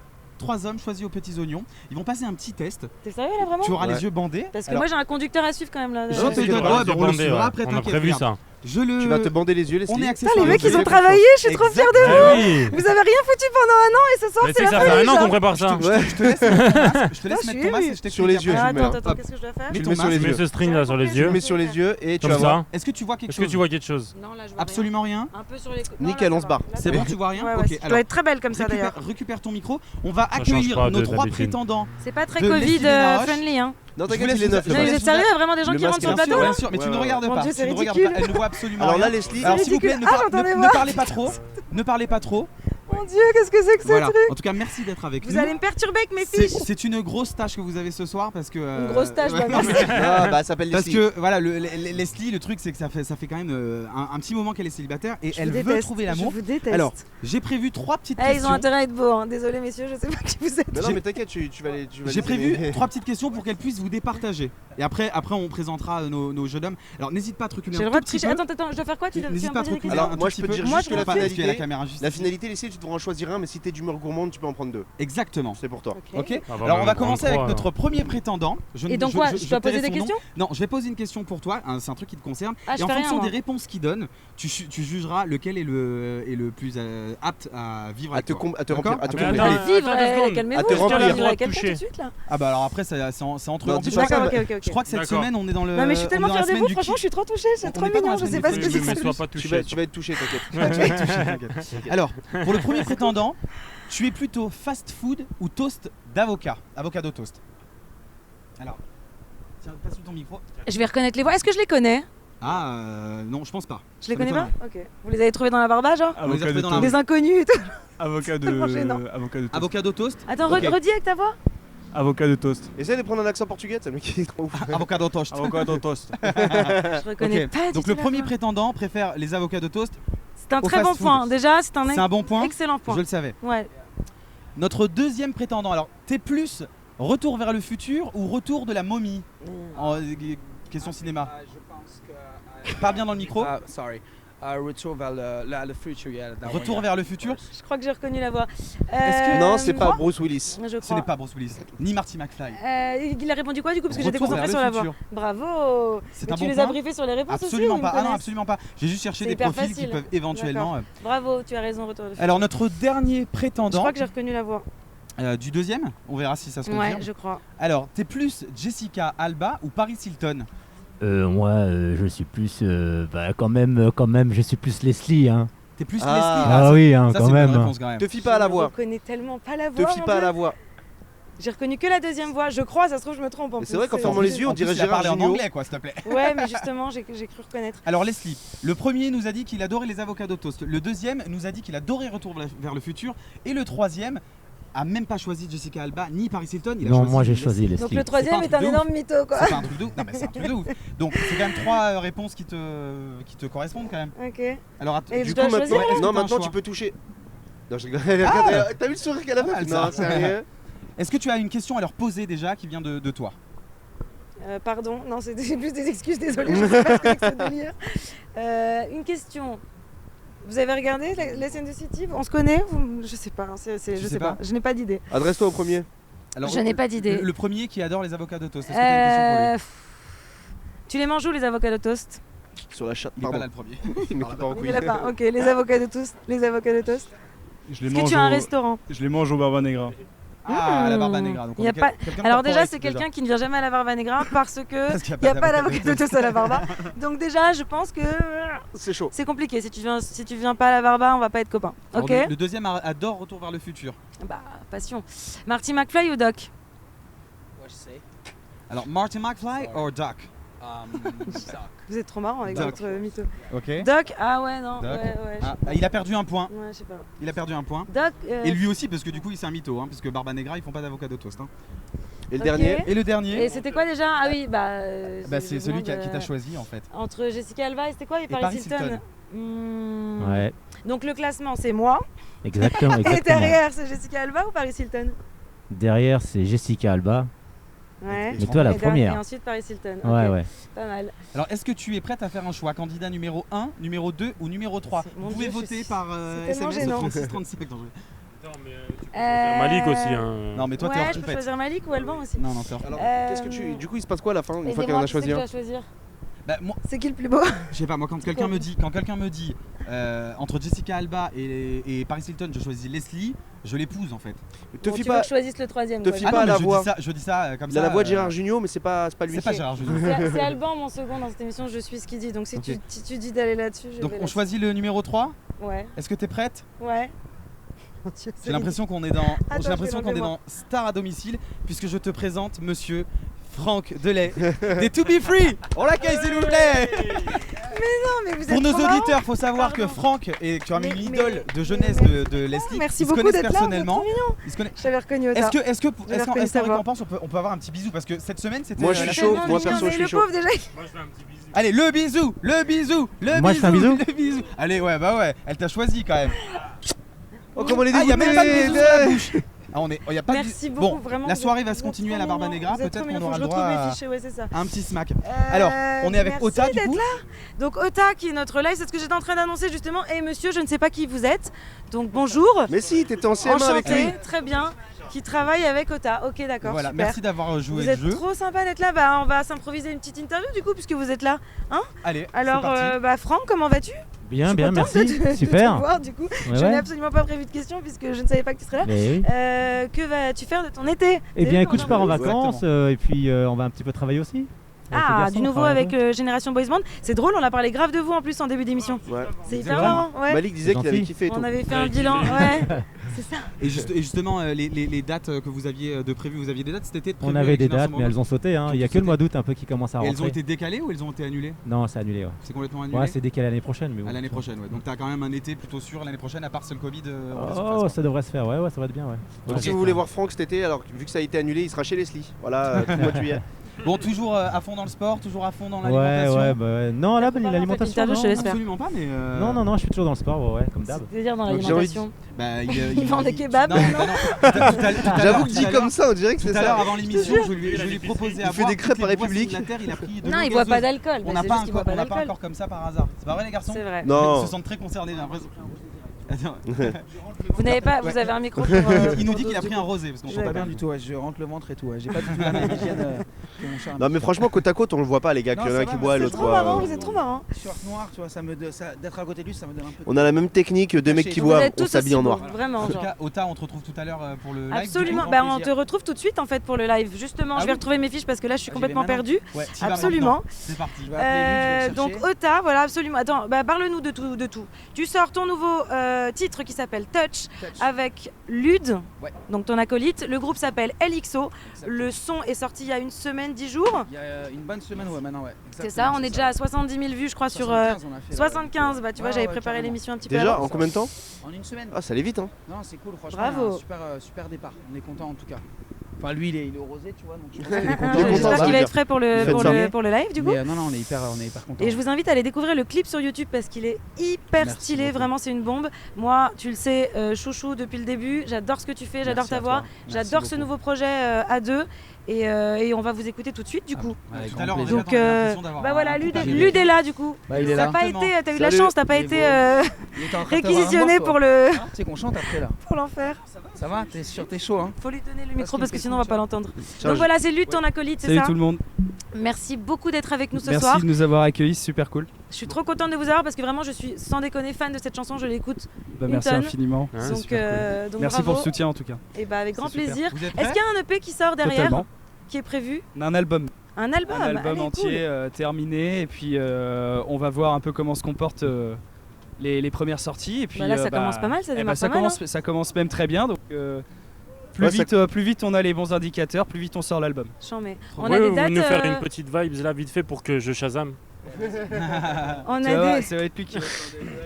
3 hommes choisis aux petits oignons. Ils vont passer un petit test. T'es sérieux là vraiment? Tu auras Ouais. les yeux bandés. Parce que Alors, moi j'ai un conducteur à suivre quand même là. je Non, te t'inquiète donne- pas. ouais, bah, on le Bandé, suivra ouais. après, On a t'inquiète, prévu regarde. ça. Tu vas te bander les yeux, Leslie. On est Putain, accessoires. les mecs ils ont Désolé. travaillé, je suis trop fière de vous. Ah oui. Vous avez rien foutu pendant un an et ce soir Mais c'est c'est la que ça fait folie, un an genre. qu'on prépare ça. Ouais. Je te laisse mettre ton masque, je te laisse je mettre suis ton masque émue. et je t'explique Sur les yeux, après. je mets là. Attends, Hop. qu'est-ce que je dois faire? Mets Tu le ton mets sur masque. les Mets yeux. ce string là sur les Tu yeux. le mets sur les yeux et tu Comme vas voir. ça. Est-ce que tu vois quelque Est-ce que chose? tu vois quelque chose? Non, là je vois Absolument rien. rien. Un peu sur les côtés. Nickel, on se barre. C'est bon, tu vois rien? Ouais, Ok, je alors dois être très belle comme ça d'ailleurs. récupère ton micro. On va change accueillir pas nos de 3 d'habitude. prétendants. C'est pas très De Covid Leslie Ménaroche. friendly hein. Non, Je t'inquiète, vous il est laisse neuf. vous- le Non, mais vous masque. êtes sérieux? Il y a vraiment des gens Le qui rentrent masque, sur le bien plateau sûr, là? Bien sûr, mais tu ne Ouais, regardes Mon pas. Dieu, c'est Tu ne regardes ridicule. pas. Elle ne voit absolument Alors là, rien. Leslie, Alors s'il vous plaît, ridicule. Ah, j'entendais ne voir. parlez pas trop. Ne parlez pas trop. Mon Dieu, qu'est-ce que c'est que ce Voilà. truc? En tout cas, merci d'être avec Vous nous. allez me perturber avec mes C'est fiches. c'est une grosse tâche que vous avez ce soir parce que. Une grosse tâche, ouais. bah merci. ah bah, ça s'appelle Parce Leslie. que voilà, Leslie, le truc c'est que ça fait quand même un petit moment qu'elle est célibataire et Je elle vous veut déteste, trouver Je l'amour. vous déteste. Alors, j'ai prévu 3 petites Eh, ils ont questions. intérêt à être beaux, hein. Désolé messieurs, je sais pas qui vous êtes. Non, mais t'inquiète, tu vas les. J'ai prévu 3 petites questions pour qu'elle puisse vous départager. Et après on présentera nos jeunes hommes. Alors n'hésite pas à te reculer J'ai un le droit tout de petit tricher. peu. Attends, je dois faire quoi? Tu dois N'hésite me pas à te poser des reculer questions. Alors, un moi, tout je peux petit te peu. dire Moi, juste je que la m'en Parce qu'il y a la finalité. caméra juste La ici. finalité, Leslie, tu devras en choisir un, mais si t'es d'humeur gourmande, tu peux en prendre 2. Exactement. C'est pour toi. Ok. Ah bah, Alors on va même commencer prendre avec trois, notre premier prétendant. Et donc quoi, je dois tairai poser des son nom. questions? Non, je vais poser une question pour toi. C'est un truc qui te concerne. Ah, je Et en fais rien, fonction moi. des réponses qu'il donne, tu jugeras lequel est le plus apte à vivre À avec te toi. remplir. D'accord. À te Mais remplir. attends, Mais vivre, attends 2 secondes. calmez-vous. À te Je dois remplir. vivre avec Toucher. quelqu'un tout de suite là. Ah bah alors après c'est entre Non, eux. dis-moi D'accord, ça, ok. Je crois que cette D'accord. semaine on est dans le. Non mais je suis on tellement est dans la fière de semaine vous, du franchement kiff. je suis trop touchée, c'est On trop est pas dans mignon, la je sais semaine pas du ce que kiff, c'est Mais que sois ça. pas Tu touché. vas être touché, t'inquiète. Tu vas être touché, t'inquiète. Alors, pour le premier prétendant, tu es plutôt fast food ou toast d'avocat? Avocado toast. Alors, tiens, passe ton micro. Je vais reconnaître les voix. Est-ce que je les connais? Ah, non, je pense pas. Je les Ça connais pas? m'étonnerait. Ok. Vous les avez trouvés dans la barba genre? On les a trouvés dans la Des inconnus et tout. Avocat tellement gênant. de toast. Avocado toast. Attends, Ok. redis avec ta voix. Avocat de toast. Essaye de prendre un accent portugais, ça mec est trop ouf. Avocado toast. Avocat de toast. Je reconnais Ok. pas du Donc tout le la premier voix. prétendant préfère les avocats de toast. C'est un au très bon fast food. point. Déjà, c'est C'est un bon point. excellent point. Je le savais. Ouais. Notre deuxième prétendant. Alors, t'es plus retour vers le futur ou retour de la momie en question cinéma. Je pense que. Parle bien dans le micro. Sorry. Retour vers le futur. Yeah, that Retour one, vers yeah. le futur. Je crois que j'ai reconnu la voix. Est-ce que- Non, c'est pas moi Bruce Willis. Je Ce crois. n'est pas Bruce Willis, ni Marty McFly. Il a répondu quoi du coup? Parce que j'étais Retour vers concentrée le sur la voix. futur. Bravo. C'est Mais un tu bon les as point. briefés sur les réponses Absolument aussi, ou pas. ils Ah non, connaissent absolument pas. J'ai juste cherché C'est des hyper profils qui facile. peuvent éventuellement. Bravo, tu as raison, retour de futur. Alors notre dernier Je prétendant crois que j'ai reconnu la voix. du deuxième, on verra si ça se confirme. Ouais, je crois. Alors, t'es plus Jessica Alba ou Paris Hilton? Moi, je suis plus, quand même, je suis plus Leslie, hein. T'es plus Ah. Leslie. Ah oui, hein, Ça, quand c'est une bonne même. réponse quand même. Te fie pas à la Je voix. reconnais tellement pas la voix. Te fie mon pas à Dieu. la voix. J'ai reconnu que la deuxième voix. Je crois, ça se trouve, je me trompe. En Mais plus, c'est vrai qu'en fermant les yeux, on En plus, dirait il a Gérard parlé en Jugnot. anglais, quoi, s'il te plaît. Ouais, mais justement, j'ai cru reconnaître. Alors Leslie, le premier nous a dit qu'il adorait les avocados toast. Le deuxième nous a dit qu'il adorait Retour vers le futur. Et le troisième a même pas choisi Jessica Alba ni Paris Hilton. Il a Non, choisi moi j'ai Leslie. choisi Donc Leslie. le troisième C'est pas un est un truc de énorme mytho, quoi. C'est pas un truc de ouf. Non, mais c'est un truc de ouf. Donc c'est quand même 3 réponses qui te correspondent quand même. Ok. Alors Et Du je coup, dois maintenant, choisir, là non, Est-ce que t'as un maintenant choix tu peux toucher. Non, je rigole. Regarde, t'as vu le sourire qu'elle a Pas fait? mal, ça. Non, sérieux. Est-ce que tu as une question à leur poser déjà qui vient de toi? Pardon, non, c'est plus des excuses, désolé, je sais pas ce que c'est que ce délire. Une question. Vous avez regardé la scène de City? On se connaît? Je sais pas, je sais pas. Je n'ai pas d'idée. Adresse-toi au premier. Alors, Je n'ai pas d'idée. Le premier qui adore les avocats de toast. Est-ce que tu as une question pour lui? Tu les manges où les avocats de toast? Sur la chatte. Il est pas Pardon. là le premier. Il me coupe pas en Il couille. est là pas. Ok, les avocats de toast. Les avocats de toast. Je les Est-ce que mange tu as un au- restaurant? Je les mange au Barba Negra. Ah, la Barba Negra. Donc on Y a est pas- quelqu'un de Alors déjà, corporate, c'est quelqu'un qui ne vient jamais à la Barba Negra parce que Parce qu'il il n'y a pas d'avocat d'avocat de toast à la Barba. Donc déjà, je pense que C'est chaud. c'est compliqué. Si tu viens pas à la Barba, on va pas être copains. Alors, Ok? Le deuxième adore Retour vers le futur. Bah, passion. Marty McFly ou Doc? What you say? Alors Marty McFly ou Doc? Doc. Vous êtes trop marrant avec Doc. votre mytho. Ok. Doc? Ah ouais, non. Doc. Ouais, Ah, il a perdu un point. ouais, je sais pas. Il a perdu un point. Doc. Et lui aussi, parce que du coup, c'est un mytho, hein, parce que Barba Negra, ils font pas d'avocat de toast. Hein. Et le Ok. dernier? Et le dernier, Et c'était quoi déjà? Ah oui, bah. c'est je celui qui demande, t'a choisi en fait. Entre Jessica Alba et c'était quoi? Et Paris Paris Hilton. Hilton. Ouais, Donc le classement, c'est moi. exactement, Et exactement. derrière, c'est Jessica Alba ou Paris Hilton? Derrière, c'est Jessica Alba. Ouais. Mais toi, la Et première. ensuite Paris Hilton. Ouais, Ok, ouais. Pas mal. Alors, est-ce que tu es prête à faire un choix? Candidat numéro 1, numéro 2 ou numéro 3? Mon Vous pouvez Dieu, voter je par c'est tellement SMS au gênant. 36 35. Non, Attends, mais tu peux choisir Malik aussi. Hein. Non, mais toi, t'es Ouais, hors je peux choupette. choisir Malik ou Alban aussi. Non, t'es hors. Alors, Euh, qu'est-ce que tu. Du coup, il se passe quoi à la fin, une fois Aidez-moi, qu'elle en a qui c'est que choisi je un dois choisir. Bah, moi, C'est qui le plus beau? je sais pas, moi, quand quelqu'un me dit entre Jessica Alba et Paris Hilton, je choisis Leslie, je l'épouse en fait. Te Bon, fie tu veux pas. que je choisisse le troisième. Te quoi. fie Ah pas non, à mais la voix. je dis ça comme Il ça. a la voix de Gérard Jugnot, mais c'est pas lui. C'est pas Gérard Jugnot. C'est Alban mon second dans cette émission, je suis ce qu'il dit. Donc si, Ok. si tu dis d'aller là-dessus, je Donc vais on là-dessus. choisit le numéro 3. Ouais, Est-ce que t'es prête? ouais. J'ai l'impression qu'on est dans Attends, j'ai l'impression je vais qu'on est l'enlever, dans Star à domicile puisque je te présente monsieur Franck Delay des To Be Free. On l'accueille s'il vous plaît. Non, mais vous Pour êtes nos trop marrants. auditeurs, faut savoir que Pardon. Franck est quand même une Mais- idole de jeunesse de Leslie. Merci Ils se beaucoup connaissent d'être là, vous êtes personnellement. trop mignons. Ils se connaissent. Je t'avais reconnu Ota. Est-ce reconnu sa qu'en voix. récompense on peut avoir un petit bisou parce que cette semaine c'était Moi, je suis la chaud. semaine- Moi, perso, je suis le chaud. pauvre déjà. Moi, je fais un petit bisou. Allez, le bisou, le bisou, le Moi, je fais un bisou le bisou. Allez, ouais, bah ouais, elle t'a choisi quand même. Oh, comment les Ah, il y a même pas de bisou sur la bouche. Ah, y a pas de Merci bisou. beaucoup, Bon, vraiment. la vous soirée êtes- va se vous êtes continuer à trop la Barba mignons. Negra. Vous êtes Peut-être trop mignons, qu'on aura faut le que je retrouve droit mes à fichiers, ouais, c'est ça. un petit smack. Alors, on est avec merci Ota du d'être coup. Donc Ota qui est notre live, c'est ce que j'étais en train d'annoncer justement. Et monsieur, je ne sais pas qui vous êtes. Donc bonjour. Mais si, t'étais en CM1 avec lui. Enchanté, très bien. Qui travaille avec Ota. Ok, d'accord. Voilà, super. merci d'avoir joué Vous le êtes jeu. trop sympa d'être là. Bah, on va s'improviser une petite interview du coup, puisque vous êtes là. Allez, Alors, c'est parti. Franck, comment vas-tu? Bien, Je suis bien, contente merci. de te Super. voir du coup. Ouais, Je ouais. n'ai absolument pas prévu de questions puisque je ne savais pas que tu serais là. Mais oui. Que vas-tu faire de ton été? Eh bien, écoute, je pars en Exactement. vacances et puis on va un petit peu travailler aussi. Avec les Ah, garçons, du on nouveau travaille un avec peu. Génération Boys Band. C'est drôle, on a parlé grave de vous en plus en début d'émission. Ouais. C'est C'est hyper vrai. marrant. Ouais. Malik disait qu'il avait Gentil. kiffé et tout. On avait fait un Ouais, bilan. Ouais, c'est ça. Et justement, les dates que vous aviez de prévues, vous aviez des dates cet été de On prévues avait avec des Génération dates, mais Boys elles ont sauté. Hein. Qui ont Il n'y a tous que le sauté. mois d'août un peu qui commence à Et elles ont rentrer. été décalées ou elles ont été annulées? Non, c'est annulé. Ouais, C'est complètement annulé. ouais c'est décalé l'année prochaine. Mais bon, À l'année prochaine, ouais. Donc t'as quand même un été plutôt sûr l'année prochaine, à part c'est le Covid. Oh, ça devrait se faire. Ouais, ça va être bien. Ouais. Donc Ouais, si vous voulez voir Franck cet été, alors vu que ça a été annulé, il sera chez Leslie. Voilà, tout le mois de juillet. Bon, toujours à fond dans le sport, toujours à fond dans Ouais, l'alimentation. ouais, bah ouais. Non, là, Faut pas l'alimentation. faire une interview, je te non. laisse faire. Absolument pas, mais. Non, je suis toujours dans le sport, ouais, comme d'hab. C'est-à-dire dans Donc, j'ai l'alimentation. Bah, Il vend des kebabs, Non, non bah non. Tout à J'avoue que l'heure- dit comme ça, on dirait que Tout c'est à l'heure, ça. avant l'émission, je lui ai proposé à Il fait boire des crêpes toutes à les boissons République. de la terre, il a pris de Non, l'eau il boit pas gazeuse. d'alcool. On bah, n'a c'est pas juste qu'il boit pas encore d'alcool. comme ça par hasard. C'est pas vrai, les garçons? C'est vrai. Non. Ils se sentent très concernés, j'ai l'impression. Attends. Vous n'avez pas, vous avez un micro pour. Il nous dit qu'il a pris un rosé parce qu'on Ouais. sent Pas pas bien bien du tout, ouais, je rentre le ventre et tout. Ouais. J'ai pas du tout la même hygiène que mon cher. Non mais franchement côte à côte on le voit pas les gars, Non, qu'il y en a ça un qui va, boit et mais l'autre Trop marrant, boit. vous êtes trop marrant. Short noir, tu vois, d'être à côté de lui, ça me donne un peu. On a la même technique, deux mecs qui Vous Vous boivent, êtes on tous s'habille aussi en noir. beaux, vraiment. En tout Genre. cas, Ota, on te retrouve tout à l'heure pour le live. Absolument, du coup. bah, on te retrouve tout de suite en fait pour le live. Justement, Ah je vais oui. retrouver mes fiches parce que là je suis Ah, j'y vais complètement maintenant. perdue. Ouais, t'y vas Absolument. maintenant. C'est parti. Je vais appeler lui, je vais le Donc chercher. Ota, voilà absolument. Attends, bah, parle-nous de tout. Tu sors ton nouveau titre qui s'appelle Touch avec Lude, Ouais. donc ton acolyte. Le groupe s'appelle LXO. Le son est sorti il y a une semaine, 10 jours. Il y a une bonne semaine, ouais, maintenant, ouais. C'est ça, on est déjà à 70 000 vues, je crois, sur 75, on a fait, 75. Bah, tu vois, Ouais, j'avais ouais, préparé carrément. l'émission un petit peu Déjà avant. en combien de temps? En une semaine. Ah ça allait vite hein. Non, c'est cool, franchement. Bravo. il y a un super départ. On est content en tout cas. Enfin, lui, il est au rosé, tu vois. Donc je pense qu'il est Il est content. content, J'espère ça qu'il veut va être dire. prêt pour Faites ça. le live du coup. Mais, non, on est hyper content. Et je vous invite à aller découvrir le clip sur YouTube parce qu'il est hyper Merci stylé, beaucoup. vraiment c'est une bombe. Moi, tu le sais, chouchou depuis le début, j'adore ce que tu fais, j'adore Merci ta à voix, toi. Merci j'adore ce beaucoup. nouveau projet à deux et on va vous écouter tout de suite du coup. Avec Tout à l'heure, grand on Donc, avait l'impression d'avoir bah un voilà, couple Lude arrivé. Lude est là du coup. Bah, il est T'as là. pas été, t'as eu de la Salut. chance, t'as pas Il est été beau. Il était en train de te voir un réquisitionné morceau. pour le Tu sais qu'on chante après là. pour l'enfer. Ça va? T'es chaud, hein? Faut lui donner le Parce micro qu'il parce que fait sinon on va son pas job. l'entendre. Tiens, Donc voilà, c'est Lude ton acolyte, c'est Salut ça. tout le monde. Merci beaucoup d'être avec nous ce Merci soir. de nous avoir accueillis, c'est super cool. Je suis trop contente de vous avoir parce que vraiment je suis sans déconner fan de cette chanson, je l'écoute. Bah, Une merci tonne. infiniment. Hein, c'est Donc, super cool. donc Merci bravo. pour le soutien en tout cas. Et bah avec grand C'est super. plaisir. Vous êtes Est-ce prêts? qu'il y a un EP qui sort derrière Totalement. qui est prévu? On a un album, Un album, un album allez, entier cool. terminé et puis on va voir un peu comment se comportent les premières sorties. Et puis, Bah là, ça commence pas mal, ça eh démarre bah, ça pas mal, commence, ça commence même très bien. Donc plus, Ouais, ça- plus vite on a les bons indicateurs, plus vite on sort l'album. Chambé. Vous On a pouvez des vous dates. nous faire une petite vibe là vite fait pour que je Shazam. On Ça va, a des. ça va être plus qui.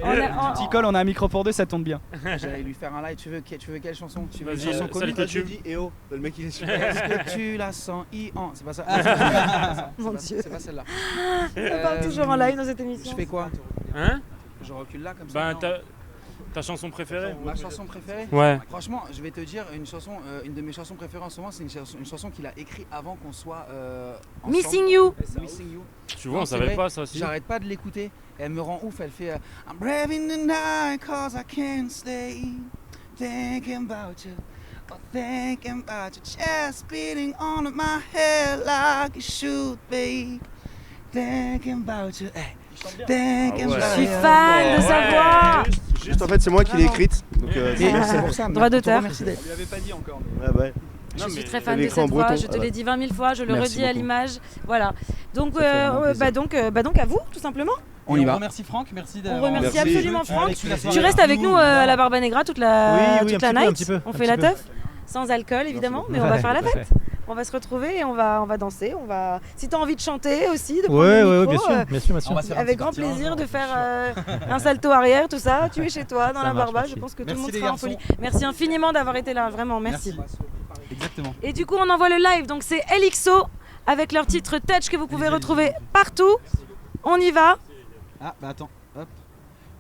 On a- Petit col, on a un micro pour deux, ça tombe bien. J'allais lui faire un live. Tu veux quelle chanson? Tu veux une Vas-y, chanson celle connue? que tu- dit et oh, le mec il est super. Est-ce que tu la sens C'est pas ça. Ah, c'est pas ça. Mon C'est pas- Dieu. C'est pas celle-là. On parle toujours en live dans cette émission. Je fais quoi? Hein? Je recule là comme ça. Ben non ta chanson préférée? Ma chanson préférée? Ouais. Franchement, je vais te dire une de mes chansons préférées en ce moment, c'est une chanson qu'il a écrite avant qu'on soit ensemble. Missing You. Missing You. Tu vois, Non, on c'est savait vrai. pas ça aussi. J'arrête pas de l'écouter. Elle me rend ouf. Elle fait I'm brave in the night cause I can't stay. thinking about you. Oh, thinking about your chest beating on my head like it should be. Thinking about you. Hey. Thinking about Je suis you. fan de sa voix. Juste en fait, c'est moi qui l'ai écrite. Donc, C'est pour ça. Droit d'auteur. On lui avait pas dit encore. ouais. Je Non, suis mais très fan elle de écrit en cette voix, breton. je te l'ai dit 20 000 fois, je le Merci redis à beaucoup. l'image. Voilà. Donc, Ça fait vraiment plaisir. donc à vous, tout simplement. On y va. remercie Franck, merci On d'avoir. remercie Merci. absolument Franck. Avec la soirée Tu restes avec nous à la Barba Negra toute la, Oui, toute un la petit peu, night. un petit peu, On un fait petit la peu. teuf. Sans alcool évidemment, mais on va faire la fête. On va se retrouver et on va danser. Si tu as envie de chanter aussi, de prendre Ouais, le ouais, micro, bien sûr. On va se faire un avec petit grand party, hein, plaisir de genre, faire un salto arrière, tout ça. Tu es chez toi dans Ça la marche, Barba. merci. Je pense que tout Merci le monde les sera en garçons. folie. Merci infiniment d'avoir été là, vraiment. Merci. Exactement. Et du coup, on envoie le live. Donc c'est LXO avec leur titre Touch que vous pouvez retrouver partout. On y va. Ah bah attends, hop.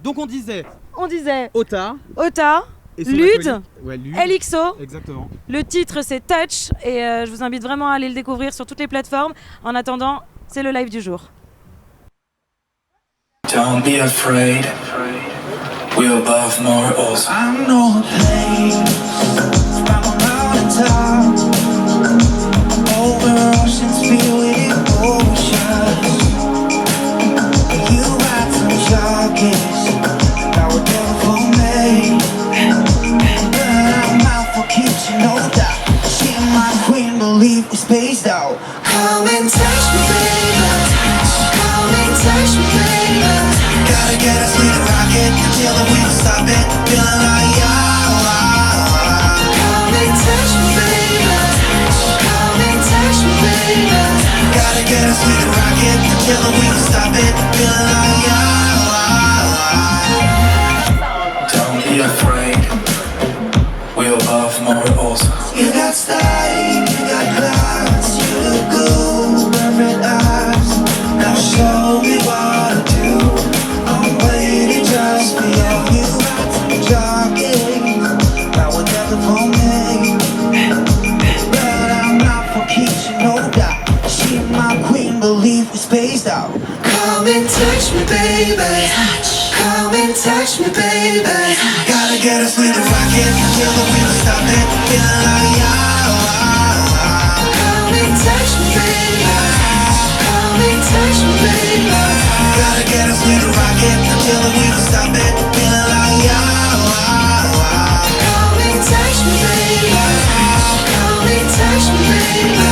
Donc on disait On disait Ota Ota, et son Lude, acolyte. Ouais, Lude. LXO. Exactement. Le titre c'est Touch et je vous invite vraiment à aller le découvrir sur toutes les plateformes. En attendant, c'est le live du jour. Don't be afraid. We're above mortals. I know the pain from a mountaintop. Over oceans filled with oceans. You had some jargons that were never for me. But I'm out for keeps, you know that. She my queen, believe we spaced out. Come and touch me, baby. Come and touch me, baby. Gotta get us with a rocket until the wheels stop it. Feeling like come and touch me, baby. Come and touch me, baby. Gotta get us with a rocket until the wheels stop it. Feeling like don't be afraid. We're above mortals. You got style, you got class, you look good, perfect eyes. Now show me what to do. I'm waiting just for you. You got some jogging, that would never for me. But I'm not for keeps, you know that. She my queen, believe we spaced out. Come and touch me, baby. Come and touch me, baby. Gotta get us with a rocket until the wheels stop it. Feeling like come and touch me, baby. Come and touch me, baby. Gotta get us with a rocket until the wheels stop it. Feeling like come and touch me, baby. Come and touch me, baby.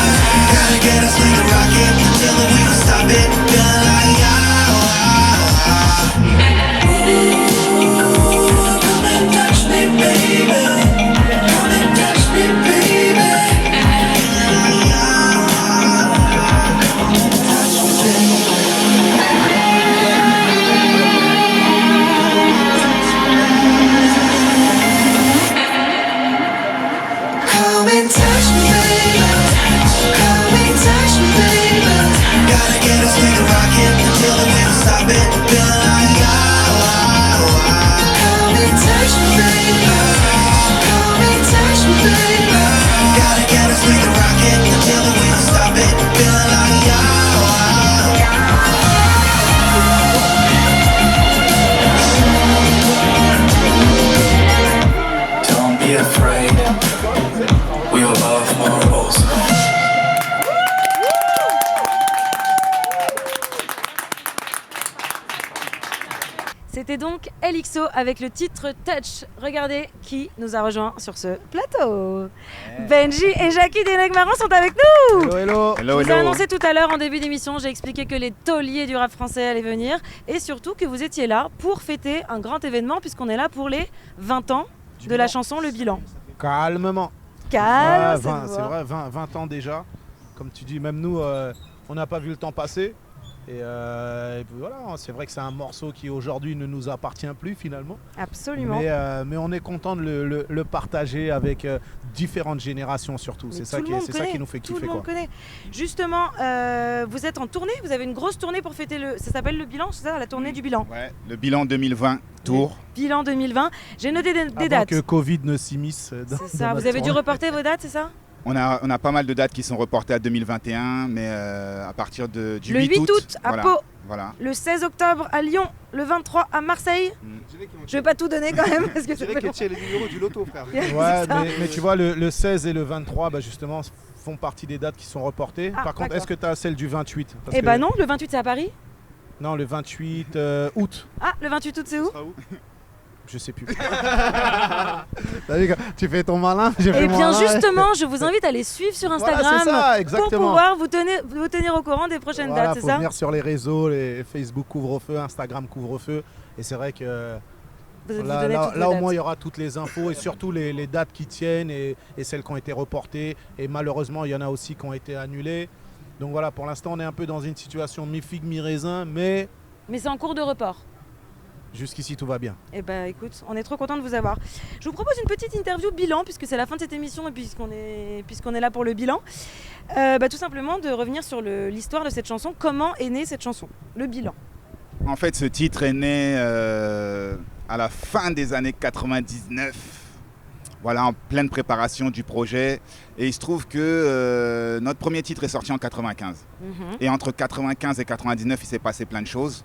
Gotta get us with a rocket until the wheels stop it. Feeling like come and touch me, baby. Come and touch me, baby. Come and touch me, baby. Come and touch me, baby. Gotta get us with a rocket until the wheels stop it. Feeling like come and touch me, baby. Come and touch me, baby. Gotta get us with a rocket until the wheels stop it. Feeling like don't be afraid. We're above mortals. C'était donc LXO avec le titre Touch. Regardez qui nous a rejoint sur ce plateau. Benji et Jackie des Negmarons sont avec nous. Hello, hello. Je vous ai annoncé tout à l'heure en début d'émission, j'ai expliqué que les tauliers du rap français allaient venir et surtout que vous étiez là pour fêter un grand événement puisqu'on est là pour les 20 ans de la chanson Le Bilan. Calmement. Calme, Ouais, cette c'est voix. vrai, 20 ans déjà. Comme tu dis, même nous, on n'a pas vu le temps passer. Et puis voilà, c'est vrai que c'est un morceau qui aujourd'hui ne nous appartient plus finalement. Absolument. Mais on est content de le partager avec différentes générations surtout. Mais C'est tout le monde ça connaît, qui nous fait tout kiffer. le monde Quoi. connaît. Justement, vous êtes en tournée, vous avez une grosse tournée pour fêter le... Ça s'appelle le bilan, c'est ça, la tournée du bilan. Ouais, le bilan 2020, tour. Bilan 2020. J'ai noté des Avant dates. que Covid ne s'immisce. C'est ça, vous avez dû reporter vos dates, c'est ça? On a pas mal de dates qui sont reportées à 2021, mais à partir du 8 août à voilà, Pau, voilà. le 16 octobre à Lyon, le 23 à Marseille. Je vais pas tout donner quand même parce que Je dirais que tu as les numéros du loto, frère. Ouais, mais tu vois, le 16 et le 23, bah justement, font partie des dates qui sont reportées. Ah, Par contre, d'accord. est-ce que tu as celle du 28? Eh bah non, le 28 c'est à Paris. Non, le 28 août. Ah, le 28 août c'est où? Je sais plus. T'as vu, tu fais ton malin, j'ai fait Eh mon bien malin. justement, je vous invite à les suivre sur Voilà, Instagram c'est ça, pour exactement. pouvoir vous tenir au courant des prochaines Voilà, dates, c'est faut ça? venir sur les réseaux, les Facebook couvre-feu, Instagram couvre-feu. Et c'est vrai que Vous là, donnez là- toutes les là, au dates. moins il y aura toutes les infos et surtout les dates qui tiennent et celles qui ont été reportées. Et malheureusement, il y en a aussi qui ont été annulées. Donc voilà, pour l'instant, on est un peu dans une situation mi-figue, mi-raisin, mais Mais c'est en cours de report. jusqu'ici tout va bien. Eh ben écoute, on est trop content de vous avoir. Je vous propose une petite interview bilan puisque c'est la fin de cette émission et puisqu'on est là pour le bilan. Tout simplement de revenir sur l'histoire de cette chanson. Comment est née cette chanson? Le bilan. En fait, ce titre est né à la fin des années 99, voilà, en pleine préparation du projet. Et il se trouve que notre premier titre est sorti en 95. Et entre 95 et 99, il s'est passé plein de choses.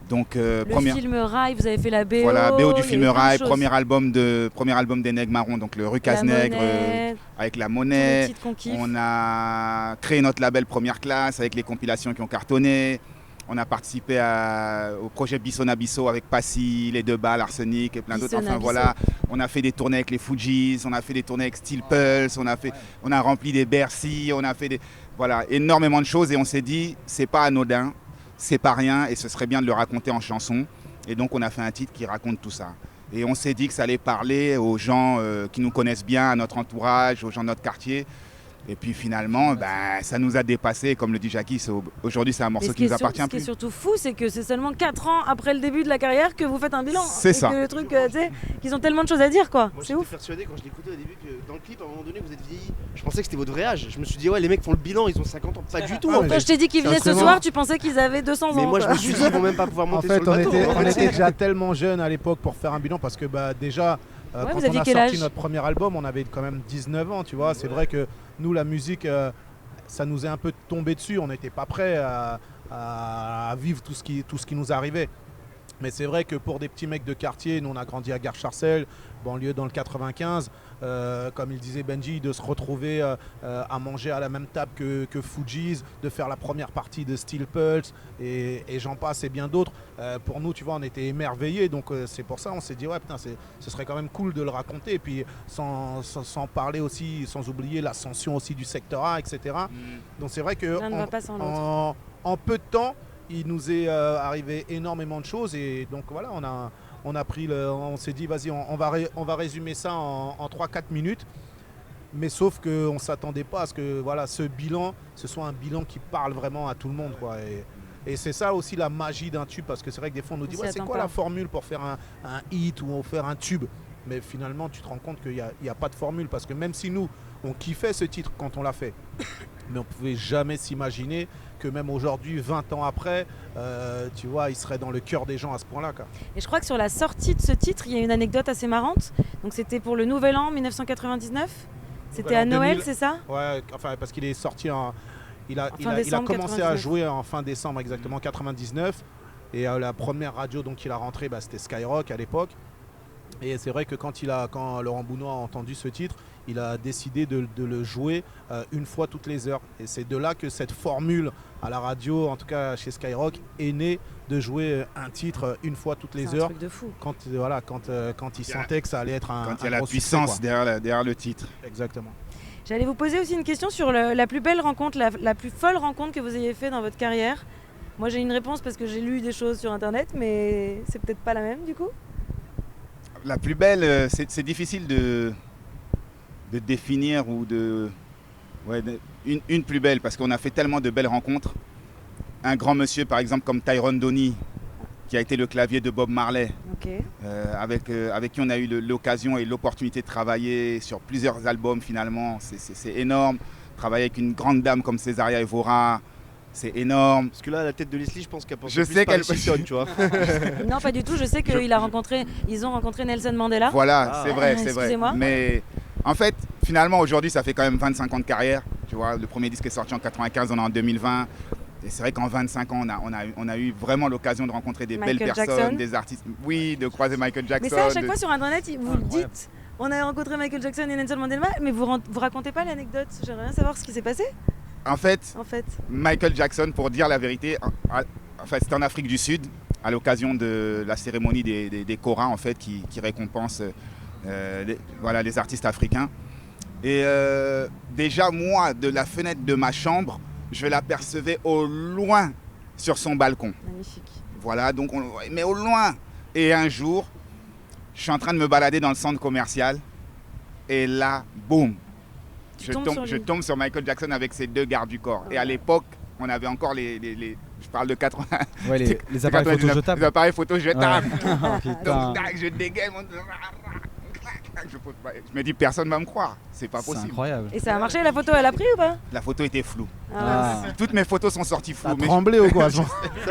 Donc, Le film Rail, vous avez fait la BO. voilà, BO du il y film a eu plein de Rail, choses. premier album des Nègres Marrons, donc le La Rucaz Nègre, Monnaie, avec la tous les monnaie. titres qu'on kiffe. On a créé notre label Première Classe avec les compilations qui ont cartonné. On a participé au projet Bissona Bisso avec Passy, Les Deux Balles, Arsenic et plein d'autres. Bissona Enfin Bisso. voilà, on a fait des tournées avec les Fujis, on a fait des tournées avec Steel Pulse, on a rempli des Bercy, on a fait voilà, énormément de choses et on s'est dit, c'est pas anodin, c'est pas rien et ce serait bien de le raconter en chanson. Et donc on a fait un titre qui raconte tout ça. Et on s'est dit que ça allait parler aux gens qui nous connaissent bien, à notre entourage, aux gens de notre quartier. Et puis finalement, ça nous a dépassé, comme le dit Jackie, aujourd'hui c'est un morceau qui nous appartient Ce qui est plus. surtout fou, c'est que c'est seulement 4 ans après le début de la carrière que vous faites un bilan. C'est Et ça. que le truc, tu sais, qu'ils ont tellement de choses à dire, quoi. Moi C'est j'étais ouf. persuadé quand je l'écoutais au début que dans le clip, à un moment donné, vous êtes vieilli. Je pensais que c'était votre vrai âge. Je me suis dit, ouais, les mecs font le bilan, ils ont 50 ans. Pas du tout. en Quand fait. je t'ai dit qu'ils venaient ce Sincèrement. soir, tu pensais qu'ils avaient 200 ans. Mais moi je quoi. me suis dit, ils vont même pas pouvoir En monter fait, sur le bateau. on était déjà tellement jeunes à l'époque pour faire un bilan parce que déjà, Ouais, quand vous aviez on a quel sorti âge notre premier album, on avait quand même 19 ans, tu vois. C'est vrai que nous, la musique, ça nous est un peu tombé dessus. On n'était pas prêts à vivre tout ce qui nous arrivait. Mais c'est vrai que pour des petits mecs de quartier, nous on a grandi à Gare-Charcel, banlieue dans le 95, comme il disait Benji, de se retrouver à manger à la même table que Fujis, de faire la première partie de Steel Pulse et j'en passe et bien d'autres. Pour nous, tu vois, on était émerveillés, donc c'est pour ça on s'est dit ouais putain, ce serait quand même cool de le raconter et puis sans parler aussi, sans oublier l'ascension aussi du secteur A, etc. Donc c'est vrai que L'un ne va pas sans l'autre. en peu de temps, il nous est arrivé énormément de choses et donc voilà, on s'est dit vas-y, on va résumer ça en 3-4 minutes. Mais sauf qu'on ne s'attendait pas à ce que voilà, ce bilan, ce soit un bilan qui parle vraiment à tout le monde, quoi. Et c'est ça aussi la magie d'un tube, parce que c'est vrai que des fois on nous dit On s'y ouais, c'est attend quoi pas. la formule pour faire un hit ou faire un tube. Mais finalement tu te rends compte qu'il n'y a pas de formule, parce que même si nous on kiffait ce titre quand on l'a fait, mais on ne pouvait jamais s'imaginer que même aujourd'hui, 20 ans après, tu vois, il serait dans le cœur des gens à ce point-là, quoi. Et je crois que sur la sortie de ce titre, il y a une anecdote assez marrante. Donc c'était pour le Nouvel An 1999. C'était à Noël, 2000. c'est ça? Ouais, enfin parce qu'il est sorti il a décembre commencé 99. à jouer en fin décembre exactement 99 et la première radio donc il a rentré, c'était Skyrock à l'époque. Et c'est vrai que quand Laurent Bounois a entendu ce titre, il a décidé de le jouer une fois toutes les heures. Et c'est de là que cette formule à la radio, en tout cas chez Skyrock, est née, de jouer un titre une fois toutes les C'est un heures. truc de fou. Quand il sentait que ça allait être un Quand il y a la gros puissance succès, quoi. derrière le titre. Exactement. J'allais vous poser aussi une question sur la plus belle rencontre, la plus folle rencontre que vous ayez fait dans votre carrière. Moi j'ai une réponse parce que j'ai lu des choses sur internet, mais c'est peut-être pas la même du coup. La plus belle, c'est difficile de définir ou une plus belle, parce qu'on a fait tellement de belles rencontres. Un grand monsieur par exemple comme Tyrone Donny, qui a été le clavier de Bob Marley, avec qui on a eu l'occasion et l'opportunité de travailler sur plusieurs albums finalement. C'est énorme. Travailler avec une grande dame comme Césaria Evora, c'est énorme. Parce que là, à la tête de Leslie, je pense qu'elle pense Je plus sais Paris qu'elle Hilton, tu vois. Non, pas du tout. Je sais qu'ils ont rencontré Nelson Mandela. Voilà, Ah. c'est vrai, c'est vrai. Excusez-moi. Mais en fait, finalement, aujourd'hui, ça fait quand même 25 ans de carrière. Tu vois, le premier disque est sorti en 95, on est en 2020. Et c'est vrai qu'en 25 ans, on a eu vraiment l'occasion de rencontrer des belles personnes, Jackson. des artistes. Oui, de croiser Michael Jackson. Mais ça, à chaque fois sur Internet, vous le dites. On a rencontré Michael Jackson et Nelson Mandela, mais vous racontez pas l'anecdote. J'aimerais bien savoir ce qui s'est passé. En fait, En fait, Michael Jackson, pour dire la vérité, c'était en Afrique du Sud, à l'occasion de la cérémonie des Korans, en fait, qui récompense les artistes africains. Et déjà, moi, de la fenêtre de ma chambre, je l'apercevais au loin sur son balcon. magnifique. Voilà, donc mais au loin. Et un jour, je suis en train de me balader dans le centre commercial. Et là, boum, je tombe sur Michael Jackson avec ses 2 gardes du corps. Et à l'époque, on avait encore je parle de 80. Ouais, les appareils photo jetables. Les appareils photo jetables. Ouais. Donc, tac, je dégaine. Je me dis, personne ne va me croire. C'est pas C'est possible. incroyable. Et ça a marché, la photo, elle a pris ou pas? La photo était floue. Ah. Toutes mes photos sont sorties floues. T'as tremblé ou quoi? Ça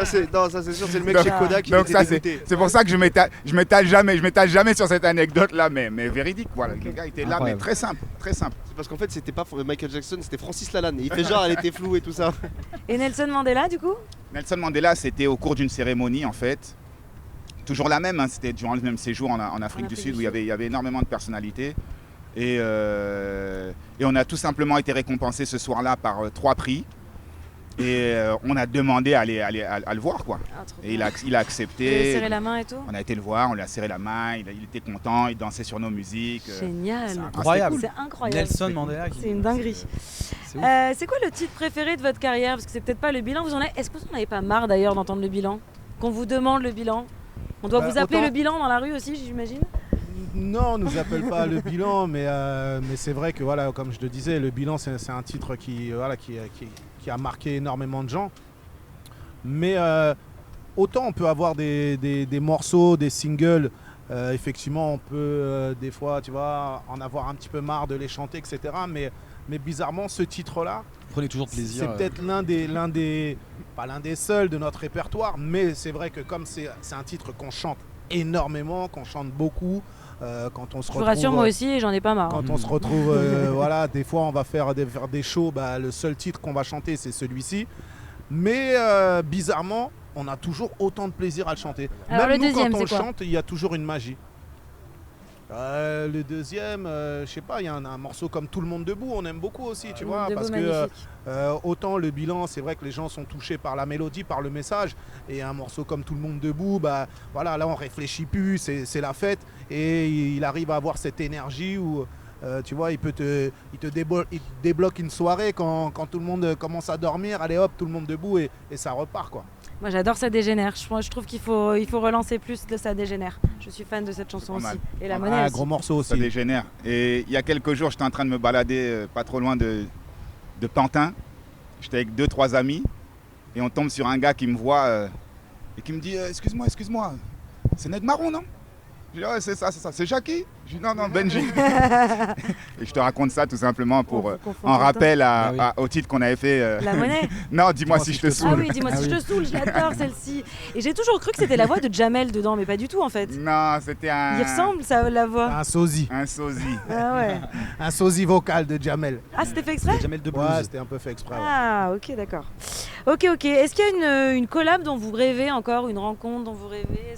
c'est sûr, c'est le mec Donc- chez Kodak qui Donc était ça, dégoûté. c'est pour ça que je m'étale jamais sur cette anecdote là, mais véridique. Voilà, le gars était là, Incroyable. mais très simple, très simple. C'est parce qu'en fait c'était pas Michael Jackson, c'était Francis Lalanne. Il fait genre elle était floue et tout ça. Et Nelson Mandela, du coup? Nelson Mandela, c'était au cours d'une cérémonie en fait. Toujours la même, hein, c'était durant le même séjour en Afrique du Sud où il y avait énormément de personnalités. Et on a tout simplement été récompensé ce soir-là par 3 prix. Et on a demandé à le voir, quoi. Ah, trop Et bien. il a Vous accepté. avez serré la main et tout? On a été le voir, on lui a serré la main, il était content, il dansait sur nos musiques. Génial. C'est incroyable. C'est incroyable. Nelson Mandela. C'est une dinguerie. C'est ouf. C'est quoi le titre préféré de votre carrière? Parce que c'est peut-être pas le bilan. Est-ce que vous n'en avez pas marre d'ailleurs d'entendre le bilan? Qu'on vous demande le bilan? On doit vous appeler autant- le bilan dans la rue aussi, j'imagine? Non, on nous appelle pas le bilan, mais c'est vrai que voilà, comme je te disais, le bilan c'est un titre qui a marqué énormément de gens. Mais autant on peut avoir des morceaux, des singles, effectivement on peut des fois, tu vois, en avoir un petit peu marre de les chanter, etc. Mais bizarrement, ce titre-là, Vous prenez toujours plaisir. c'est peut-être l'un des, pas l'un des seuls de notre répertoire, mais c'est vrai que comme c'est un titre qu'on chante énormément, qu'on chante beaucoup, quand on se Je vous retrouve, rassure, moi aussi, j'en ai pas marre. quand on se retrouve, voilà, des fois on va faire des shows, bah, le seul titre qu'on va chanter c'est celui-ci, mais bizarrement on a toujours autant de plaisir à le chanter. Alors, Même le nous, deuxième, quand on le c'est quoi? chante, il y a toujours une magie. Le deuxième, je sais pas, il y a un morceau comme Tout le monde debout, on aime beaucoup aussi, tu vois, parce que autant le bilan, c'est vrai que les gens sont touchés par la mélodie, par le message, et un morceau comme Tout le monde debout, bah voilà, là on réfléchit plus, c'est la fête, et il arrive à avoir cette énergie où tu vois, il te débloque une soirée quand tout le monde commence à dormir, allez hop, tout le monde debout et ça repart quoi. Moi j'adore Ça dégénère. Je trouve qu'il faut relancer plus de Ça dégénère. Je suis fan de cette chanson pas aussi. mal. Et la monnaie Un aussi. gros morceau Ça aussi. dégénère. Et il y a quelques jours, j'étais en train de me balader pas trop loin de Pantin. J'étais avec 2-3 amis et on tombe sur un gars qui me voit et qui me dit excuse-moi, c'est Ned Marron, non? Je dis ouais, c'est ça, c'est Jackie. Je dis non, Benji. Et je te raconte ça tout simplement pour On vous confond en tout le rappel Ah oui. au titre qu'on avait fait. La monnaie. Non, dis-moi si je te Ah saoule. oui, dis-moi si je te saoule, je l'adore celle-ci. Et j'ai toujours cru que c'était la voix de Jamel dedans, mais pas du tout en fait. Non, c'était un. Il ressemble ça, la voix. Un sosie. Un sosie. Ah ouais. Un sosie vocal de Jamel. Ah, c'était fait exprès? Jamel de Blues. Ouais, c'était un peu fait exprès. Ouais. Ah, ok, d'accord. Ok. Est-ce qu'il y a une collab dont vous rêvez encore, une rencontre dont vous rêvez?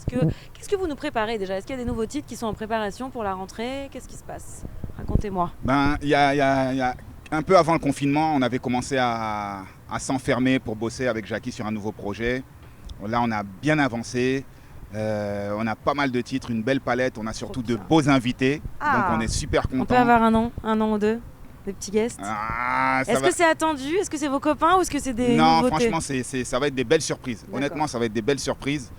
Qu'est-ce que vous nous préparez déjà? Est-ce qu'il y a des nouveaux titres qui sont en préparation pour la rentrée? Qu'est-ce qui se passe? Racontez-moi. Ben, il y a un peu avant le confinement, on avait commencé à s'enfermer pour bosser avec Jackie sur un nouveau projet. Là, on a bien avancé. On a pas mal de titres, une belle palette. On a surtout de beaux invités. Ah. Donc, on est super contents. On peut avoir un nom ou deux? Des petits guests? Ah, ça Est-ce va- que c'est attendu? Est-ce que c'est vos copains ou est-ce que c'est des Non, nouveautés? franchement, ça va être des belles surprises. D'accord. Honnêtement, ça va être des belles surprises.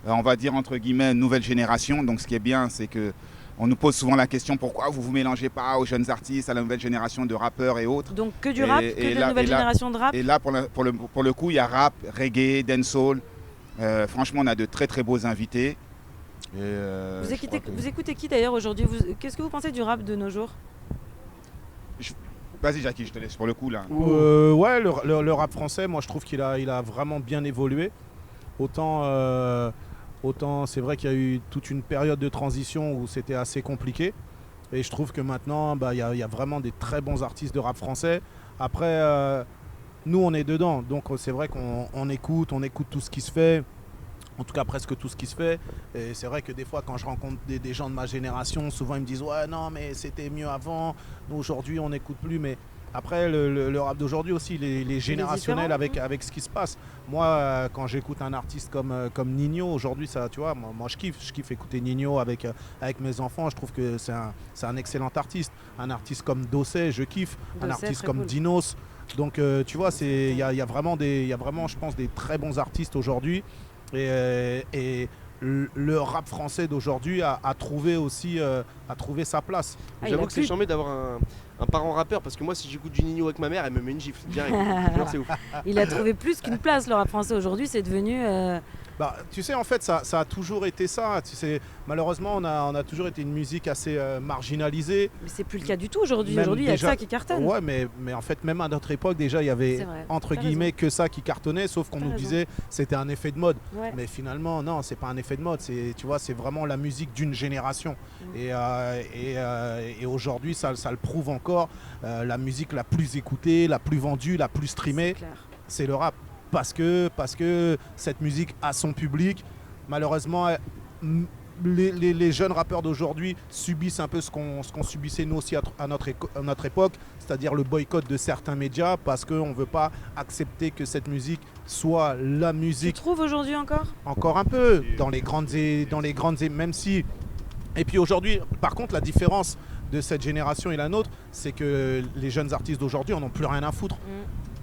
On va dire entre guillemets nouvelle génération. Donc, ce qui est bien, c'est que on nous pose souvent la question pourquoi vous vous mélangez pas aux jeunes artistes, à la nouvelle génération de rappeurs et autres. Donc que du rap, que de la nouvelle génération de rap? Et là, pour le coup, il y a rap, reggae, dancehall. Franchement, on a de très très beaux invités. Et, Vous écoutez qui d'ailleurs aujourd'hui? Qu'est-ce que vous pensez du rap de nos jours? Vas-y, Jackie, je te laisse pour le coup là. Ouais, le rap français, moi je trouve qu'il a vraiment bien évolué. Autant c'est vrai qu'il y a eu toute une période de transition où c'était assez compliqué. Et je trouve que maintenant, il y a vraiment des très bons artistes de rap français. Après, nous, on est dedans. Donc, c'est vrai qu'on écoute tout ce qui se fait. En tout cas, presque tout ce qui se fait. Et c'est vrai que des fois, quand je rencontre des gens de ma génération, souvent ils me disent « Ouais, non, mais c'était mieux avant. Nous, aujourd'hui, on n'écoute plus. » Mais après, le rap d'aujourd'hui aussi, il est générationnel avec ce qui se passe. Moi, quand j'écoute un artiste comme Ninho, aujourd'hui, ça, tu vois, moi je kiffe écouter Ninho avec mes enfants. Je trouve que c'est un excellent artiste. Un artiste comme Dossé, je kiffe. Un artiste comme cool. Dinos. Donc, tu vois, il y a vraiment, je pense, des très bons artistes aujourd'hui. Et le rap français d'aujourd'hui a trouvé sa place. J'avoue que c'est charmé d'avoir un parent rappeur, parce que moi si j'écoute du Ninho avec ma mère, elle me met une gifle direct. C'est ouf. Il a trouvé plus qu'une place, le rap français aujourd'hui, c'est devenu... tu sais, en fait, ça a toujours été ça. Tu sais, malheureusement, on a toujours été une musique assez marginalisée. Mais c'est plus le cas du tout aujourd'hui. Aujourd'hui, il y a que ça qui cartonne. Ouais, mais en fait, même à notre époque, déjà, il y avait entre guillemets que ça qui cartonnait, sauf qu'on nous disait c'était un effet de mode. Ouais. Mais finalement, non, c'est pas un effet de mode. Tu vois, c'est vraiment la musique d'une génération. Et aujourd'hui, ça le prouve encore. La musique la plus écoutée, la plus vendue, la plus streamée, c'est le rap. Parce que cette musique a son public. Malheureusement, les jeunes rappeurs d'aujourd'hui subissent un peu ce qu'on subissait nous aussi à notre époque, c'est-à-dire le boycott de certains médias, parce qu'on ne veut pas accepter que cette musique soit la musique. Tu trouves aujourd'hui encore ? Encore un peu, dans les grandes même si... Et puis aujourd'hui, par contre, la différence de cette génération et la nôtre, c'est que les jeunes artistes d'aujourd'hui en ont plus rien à foutre.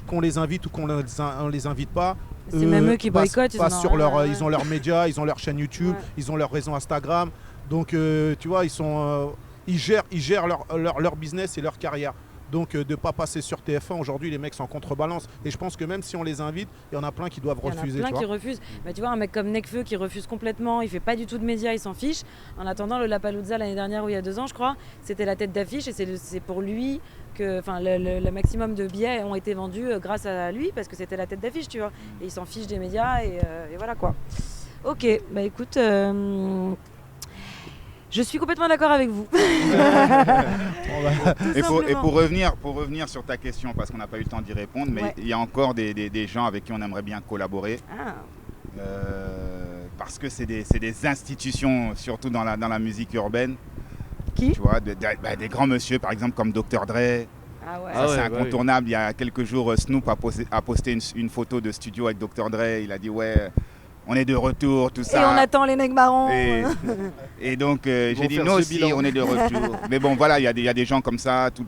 Qu'on les invite ou qu'on les invite pas, c'est même eux qui boycottent. Ils ont leurs médias, ils ont leur chaîne YouTube, ils ont leur réseau Instagram. Donc tu vois, ils gèrent leur business et leur carrière. Donc de ne pas passer sur TF1, aujourd'hui les mecs sont en contrebalance. Et je pense que même si on les invite, il y en a plein qui doivent refuser. Il y en a plein qui refusent. Bah, tu vois, un mec comme Nekfeu qui refuse complètement, il fait pas du tout de médias, il s'en fiche. En attendant, le Lollapalooza l'année dernière ou il y a 2 ans, je crois, c'était la tête d'affiche et c'est pour lui que le maximum de billets ont été vendus grâce à lui, parce que c'était la tête d'affiche, tu vois. Et il s'en fiche des médias et voilà quoi. Ok, bah écoute... Je suis complètement d'accord avec vous. Et pour revenir sur ta question, parce qu'on n'a pas eu le temps d'y répondre, mais il y a encore des gens avec qui on aimerait bien collaborer. Parce que c'est des institutions, surtout dans la musique urbaine. Qui ? Tu vois, des grands monsieur, par exemple, comme Dr. Dre. C'est incontournable. Il y a quelques jours, Snoop a posté une photo de studio avec Dr. Dre. Il a dit on est de retour, tout ça. Et on attend les mecs marrons. Et donc, j'ai dit, nous aussi, on est de retour. Mais bon, voilà, il y a des gens comme ça, tout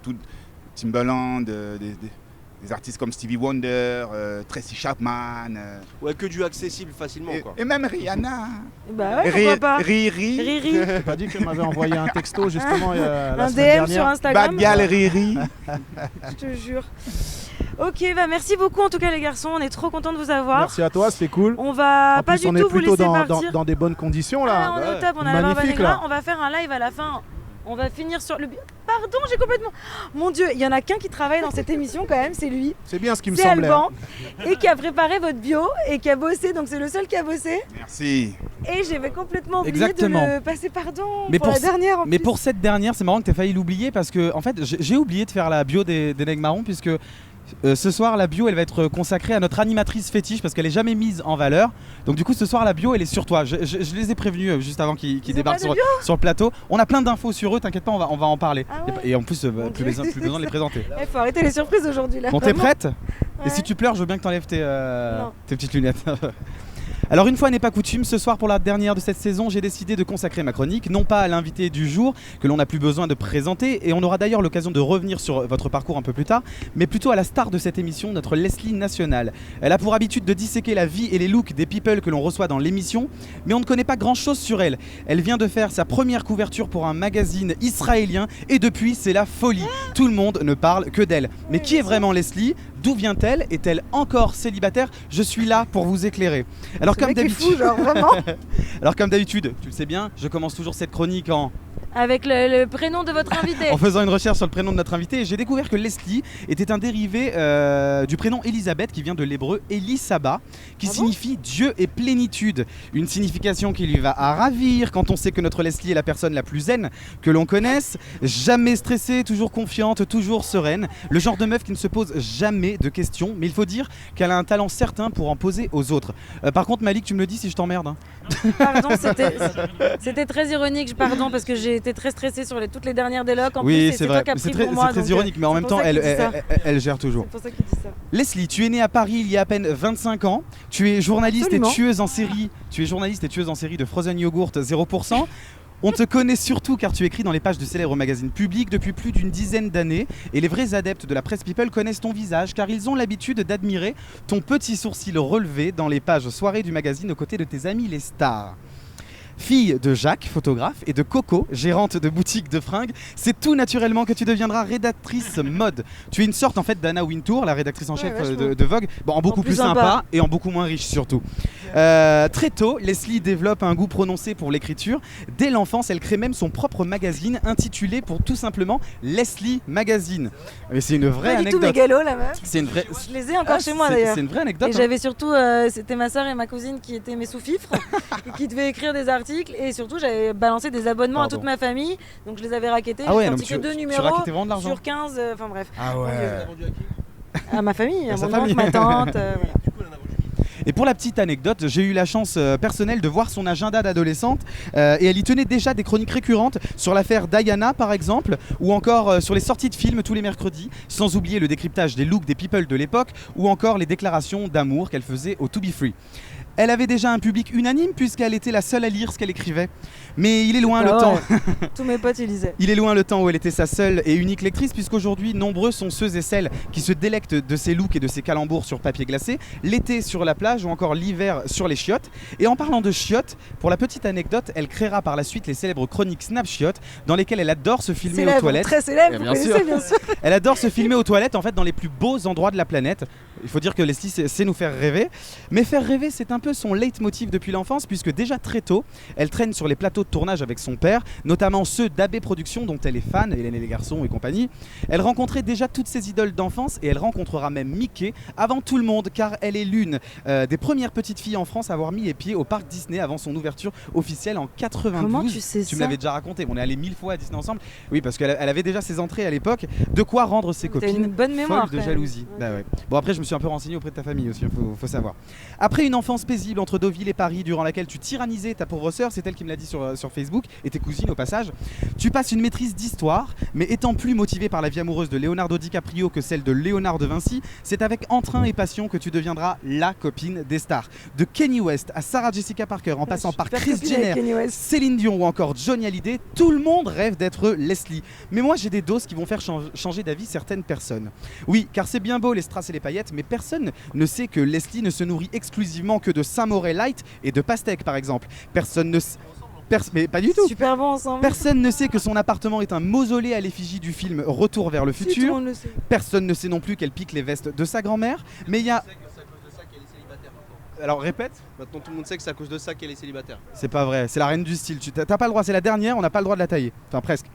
Timbaland, des artistes comme Stevie Wonder, Tracy Chapman. Que du accessible facilement, quoi. Et même Rihanna. Bah ouais, pourquoi pas. Riri. J'ai pas dit qu'elle m'avait envoyé un texto, justement, la un semaine DM dernière. sur Instagram. Bad Gal Riri. Je te jure. Ok, bah merci beaucoup en tout cas les garçons, on est trop contents de vous avoir. Merci à toi, c'était cool. On va pas du tout vous laisser partir. Dans des bonnes conditions là. On est au top, on a la barbe à Negra, on va faire un live à la fin. On va finir sur le... Pardon, j'ai complètement... Mon Dieu, il y en a qu'un qui travaille dans cette émission quand même, c'est lui. C'est bien ce qui me semblait. C'est Alban, et qui a préparé votre bio et qui a bossé, donc c'est le seul qui a bossé. Merci. Et j'avais complètement oublié de le passer, pardon, mais pour la dernière. Mais pour cette dernière, c'est marrant que tu aies failli l'oublier parce que en fait, j'ai oublié de faire la bio des Nègres Marrons puisque... ce soir la bio elle va être consacrée à notre animatrice fétiche parce qu'elle est jamais mise en valeur. Donc du coup ce soir la bio elle est sur toi. Je les ai prévenus juste avant qu'ils débarquent sur le plateau. On a plein d'infos sur eux, t'inquiète pas, on va en parler. Et en plus plus besoin de les présenter. Il faut arrêter les surprises aujourd'hui là. Bon, t'es prête ? Et si tu pleures, je veux bien que t'enlèves tes petites lunettes. Alors une fois n'est pas coutume, ce soir pour la dernière de cette saison, j'ai décidé de consacrer ma chronique, non pas à l'invité du jour, que l'on n'a plus besoin de présenter, et on aura d'ailleurs l'occasion de revenir sur votre parcours un peu plus tard, mais plutôt à la star de cette émission, notre Leslie Nationale. Elle a pour habitude de disséquer la vie et les looks des people que l'on reçoit dans l'émission, mais on ne connaît pas grand chose sur elle. Elle vient de faire sa première couverture pour un magazine israélien, et depuis c'est la folie. Tout le monde ne parle que d'elle. Mais qui est vraiment Leslie ? D'où vient-elle ? Est-elle encore célibataire ? Je suis là pour vous éclairer. Alors comme d'habitude, tu le sais bien, je commence toujours cette chronique en Avec le prénom de votre invité. En faisant une recherche sur le prénom de notre invité, j'ai découvert que Leslie était un dérivé du prénom Elisabeth qui vient de l'hébreu Elisaba, qui signifie Dieu et plénitude. Une signification qui lui va à ravir quand on sait que notre Leslie est la personne la plus zen que l'on connaisse, jamais stressée, toujours confiante, toujours sereine, le genre de meuf qui ne se pose jamais de questions, mais il faut dire qu'elle a un talent certain pour en poser aux autres. Par contre Malik, tu me le dis si je t'emmerde hein. Pardon, c'était très ironique, pardon, parce que j'ai été très stressée sur toutes les dernières délocs. En oui, plus, c'est vrai, toi qui as c'est pris pour moi, très ironique, mais en même temps, elle gère toujours. C'est pour ça qu'il dit ça. Leslie, tu es née à Paris il y a à peine 25 ans. Tu es journaliste Absolument. et tueuse en série. Tu es journaliste et tueuse en série de Frozen Yogurt 0%. On te connaît surtout car tu écris dans les pages de célèbres magazines publics depuis plus d'une dizaine d'années et les vrais adeptes de la presse people connaissent ton visage car ils ont l'habitude d'admirer ton petit sourcil relevé dans les pages soirées du magazine aux côtés de tes amis les stars. Fille de Jacques, photographe, et de Coco, gérante de boutique de fringues, c'est tout naturellement que tu deviendras rédactrice mode. Tu es une sorte en fait d'Anna Wintour, la rédactrice en chef de Vogue, en beaucoup plus sympa et en beaucoup moins riche surtout. Très tôt, Leslie développe un goût prononcé pour l'écriture. Dès l'enfance, elle crée même son propre magazine intitulé pour tout simplement Leslie Magazine. Et c'est une vraie anecdote. Pas du tout mégalo la meuf. C'est une vraie. Je les ai encore chez moi d'ailleurs. C'est une vraie anecdote. Et j'avais surtout, c'était ma soeur et ma cousine qui étaient mes sous-fifres et qui devaient écrire des articles et surtout j'avais balancé des abonnements à toute ma famille, donc je les avais rackettés. Ah ouais, j'ai sorti que 2 numéros sur 15, enfin bref. Ah ouais. À ma famille, à sa mon oncle, ma tante. Voilà. Et pour la petite anecdote, j'ai eu la chance personnelle de voir son agenda d'adolescente et elle y tenait déjà des chroniques récurrentes sur l'affaire Diana par exemple, ou encore sur les sorties de films tous les mercredis, sans oublier le décryptage des looks des people de l'époque, ou encore les déclarations d'amour qu'elle faisait au To Be Free. Elle avait déjà un public unanime puisqu'elle était la seule à lire ce qu'elle écrivait. Mais il est loin le temps. Tous mes potes y lisaient. Il est loin le temps où elle était sa seule et unique lectrice puisqu'aujourd'hui nombreux sont ceux et celles qui se délectent de ses looks et de ses calembours sur papier glacé, l'été sur la plage ou encore l'hiver sur les chiottes. Et en parlant de chiottes, pour la petite anecdote, elle créera par la suite les célèbres chroniques Snapshot dans lesquelles elle adore se filmer aux toilettes. Très célèbre, vous connaissez bien sûr. Elle adore se filmer aux toilettes en fait dans les plus beaux endroits de la planète. Il faut dire que Leslie sait nous faire rêver. Mais faire rêver, c'est un peu son leitmotiv depuis l'enfance, puisque déjà très tôt, elle traîne sur les plateaux de tournage avec son père, notamment ceux d'AB Productions dont elle est fan, Hélène et les garçons et compagnie. Elle rencontrait déjà toutes ses idoles d'enfance et elle rencontrera même Mickey avant tout le monde, car elle est l'une des premières petites filles en France à avoir mis les pieds au parc Disney avant son ouverture officielle en 92. Comment tu sais ça ? Tu me l'avais déjà raconté, on est allé 1000 fois à Disney ensemble. Oui, parce qu'elle avait déjà ses entrées à l'époque, de quoi rendre ses copines une bonne mémoire, folles de jalousie. Bah ouais. Bon après je me suis un peu renseigné auprès de ta famille aussi, faut savoir. Après une enfance paisible entre Deauville et Paris durant laquelle tu tyrannisais ta pauvre sœur, c'est elle qui me l'a dit sur Facebook, et tes cousines au passage, tu passes une maîtrise d'histoire, mais étant plus motivé par la vie amoureuse de Leonardo DiCaprio que celle de Léonard de Vinci, c'est avec entrain et passion que tu deviendras la copine des stars. De Kanye West à Sarah Jessica Parker, en passant par Kris Jenner, Céline Dion ou encore Johnny Hallyday, tout le monde rêve d'être Leslie. Mais moi j'ai des doses qui vont faire changer d'avis certaines personnes. Oui, car c'est bien beau les strass et les paillettes, mais personne ne sait que Leslie ne se nourrit exclusivement que de Saint-Moré Light et de pastèques par exemple. Personne ne mais pas du tout. Super bon ensemble. Personne ne sait que son appartement est un mausolée à l'effigie du film Retour vers le futur. Personne ne sait non plus qu'elle pique les vestes de sa grand-mère. Mais il y a... Alors répète. Maintenant tout le monde sait que c'est à cause de ça qu'elle est célibataire. C'est pas vrai, c'est la reine du style. T'as pas le droit, c'est la dernière, on n'a pas le droit de la tailler. Enfin presque.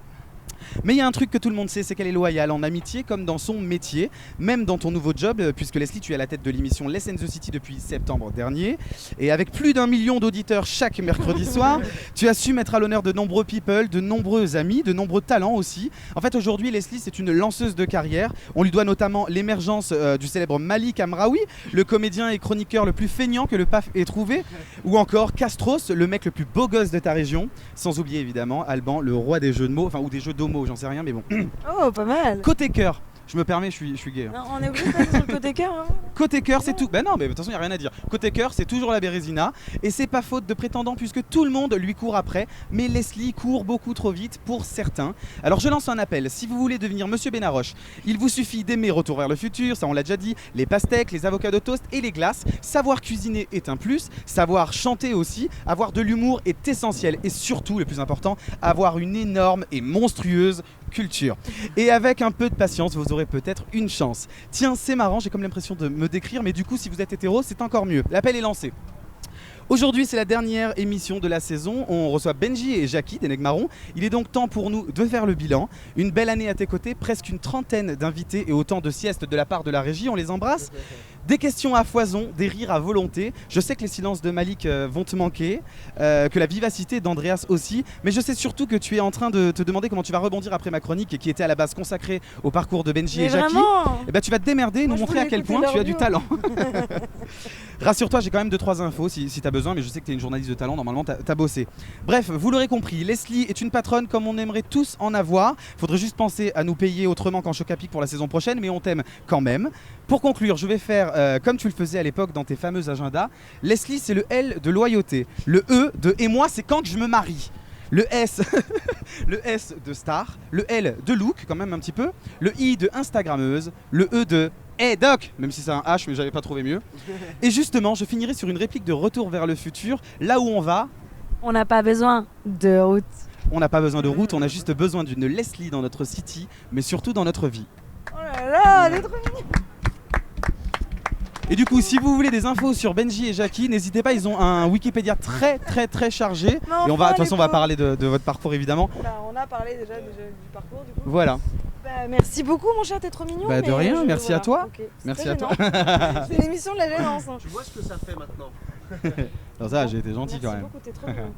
Mais il y a un truc que tout le monde sait, c'est qu'elle est loyale en amitié comme dans son métier, même dans ton nouveau job, puisque Leslie, tu es à la tête de l'émission Less & The City depuis septembre dernier, et avec plus d'1 million d'auditeurs chaque mercredi soir, tu as su mettre à l'honneur de nombreux people, de nombreux amis, de nombreux talents aussi. En fait, aujourd'hui, Leslie, c'est une lanceuse de carrière. On lui doit notamment l'émergence du célèbre Malik Amraoui, le comédien et chroniqueur le plus feignant que le PAF ait trouvé, ou encore Castros, le mec le plus beau gosse de ta région, sans oublier évidemment Alban, le roi des jeux de mots, enfin ou des jeux d'homo, j'en sais rien, mais bon. Oh, pas mal. Côté cœur, je me permets, je suis gay. Non, on est obligé de passer sur le côté cœur. Hein. Côté cœur, c'est tout. Ben non, mais de toute façon, il n'y a rien à dire. Côté cœur, c'est toujours la Bérésina. Et c'est pas faute de prétendant puisque tout le monde lui court après. Mais Leslie court beaucoup trop vite pour certains. Alors je lance un appel. Si vous voulez devenir Monsieur Benaroche, il vous suffit d'aimer Retour vers le futur, ça on l'a déjà dit, les pastèques, les avocats de toast et les glaces. Savoir cuisiner est un plus. Savoir chanter aussi. Avoir de l'humour est essentiel. Et surtout, le plus important, avoir une énorme et monstrueuse culture. Et avec un peu de patience, vous aurez peut-être une chance. Tiens, c'est marrant, j'ai comme l'impression de me décrire, mais du coup, si vous êtes hétéro, c'est encore mieux. L'appel est lancé. Aujourd'hui, c'est la dernière émission de la saison. On reçoit Benji et Jackie d'Enegg Marron. Il est donc temps pour nous de faire le bilan. Une belle année à tes côtés, presque une trentaine d'invités et autant de siestes de la part de la régie. On les embrasse. Des questions à foison, des rires à volonté. Je sais que les silences de Malik vont te manquer, que la vivacité d'Andreas aussi. Mais je sais surtout que tu es en train de te demander comment tu vas rebondir après ma chronique qui était à la base consacrée au parcours de Benji et Jackie. Et ben, tu vas te démerder et nous montrer à quel point tu as du talent. Rassure-toi, j'ai quand même 2-3 infos si tu as besoin, mais je sais que tu es une journaliste de talent, normalement tu as bossé. Bref, vous l'aurez compris, Leslie est une patronne comme on aimerait tous en avoir. Faudrait juste penser à nous payer autrement qu'en Choc à Pic pour la saison prochaine, mais on t'aime quand même. Pour conclure, je vais faire comme tu le faisais à l'époque dans tes fameux agendas. Leslie, c'est le L de loyauté. Le E de et moi, c'est quand que je me marie. Le S, le S de star. Le L de look, quand même un petit peu. Le I de Instagrammeuse. Le E de Hey Doc, même si c'est un H, mais j'avais pas trouvé mieux. Et justement, je finirai sur une réplique de Retour vers le futur. Là où on va, on n'a pas besoin de route. On n'a pas besoin de route, on a juste besoin d'une Leslie dans notre city, mais surtout dans notre vie. Oh là là, c'est trop mignon. Et du coup, si vous voulez des infos sur Benji et Jackie, n'hésitez pas, ils ont un Wikipédia très chargé. Non, et on va, de toute façon, on va parler de votre parcours évidemment. Bah, on a parlé déjà du parcours du coup. Voilà. Bah, merci beaucoup mon cher, t'es trop mignon. Bah, de rien, merci à toi. Okay. Merci à toi. C'est l'émission de la gênance. Tu vois ce que ça fait maintenant. Non, ça, j'ai été gentil quand même. Merci beaucoup, t'es trop mignon.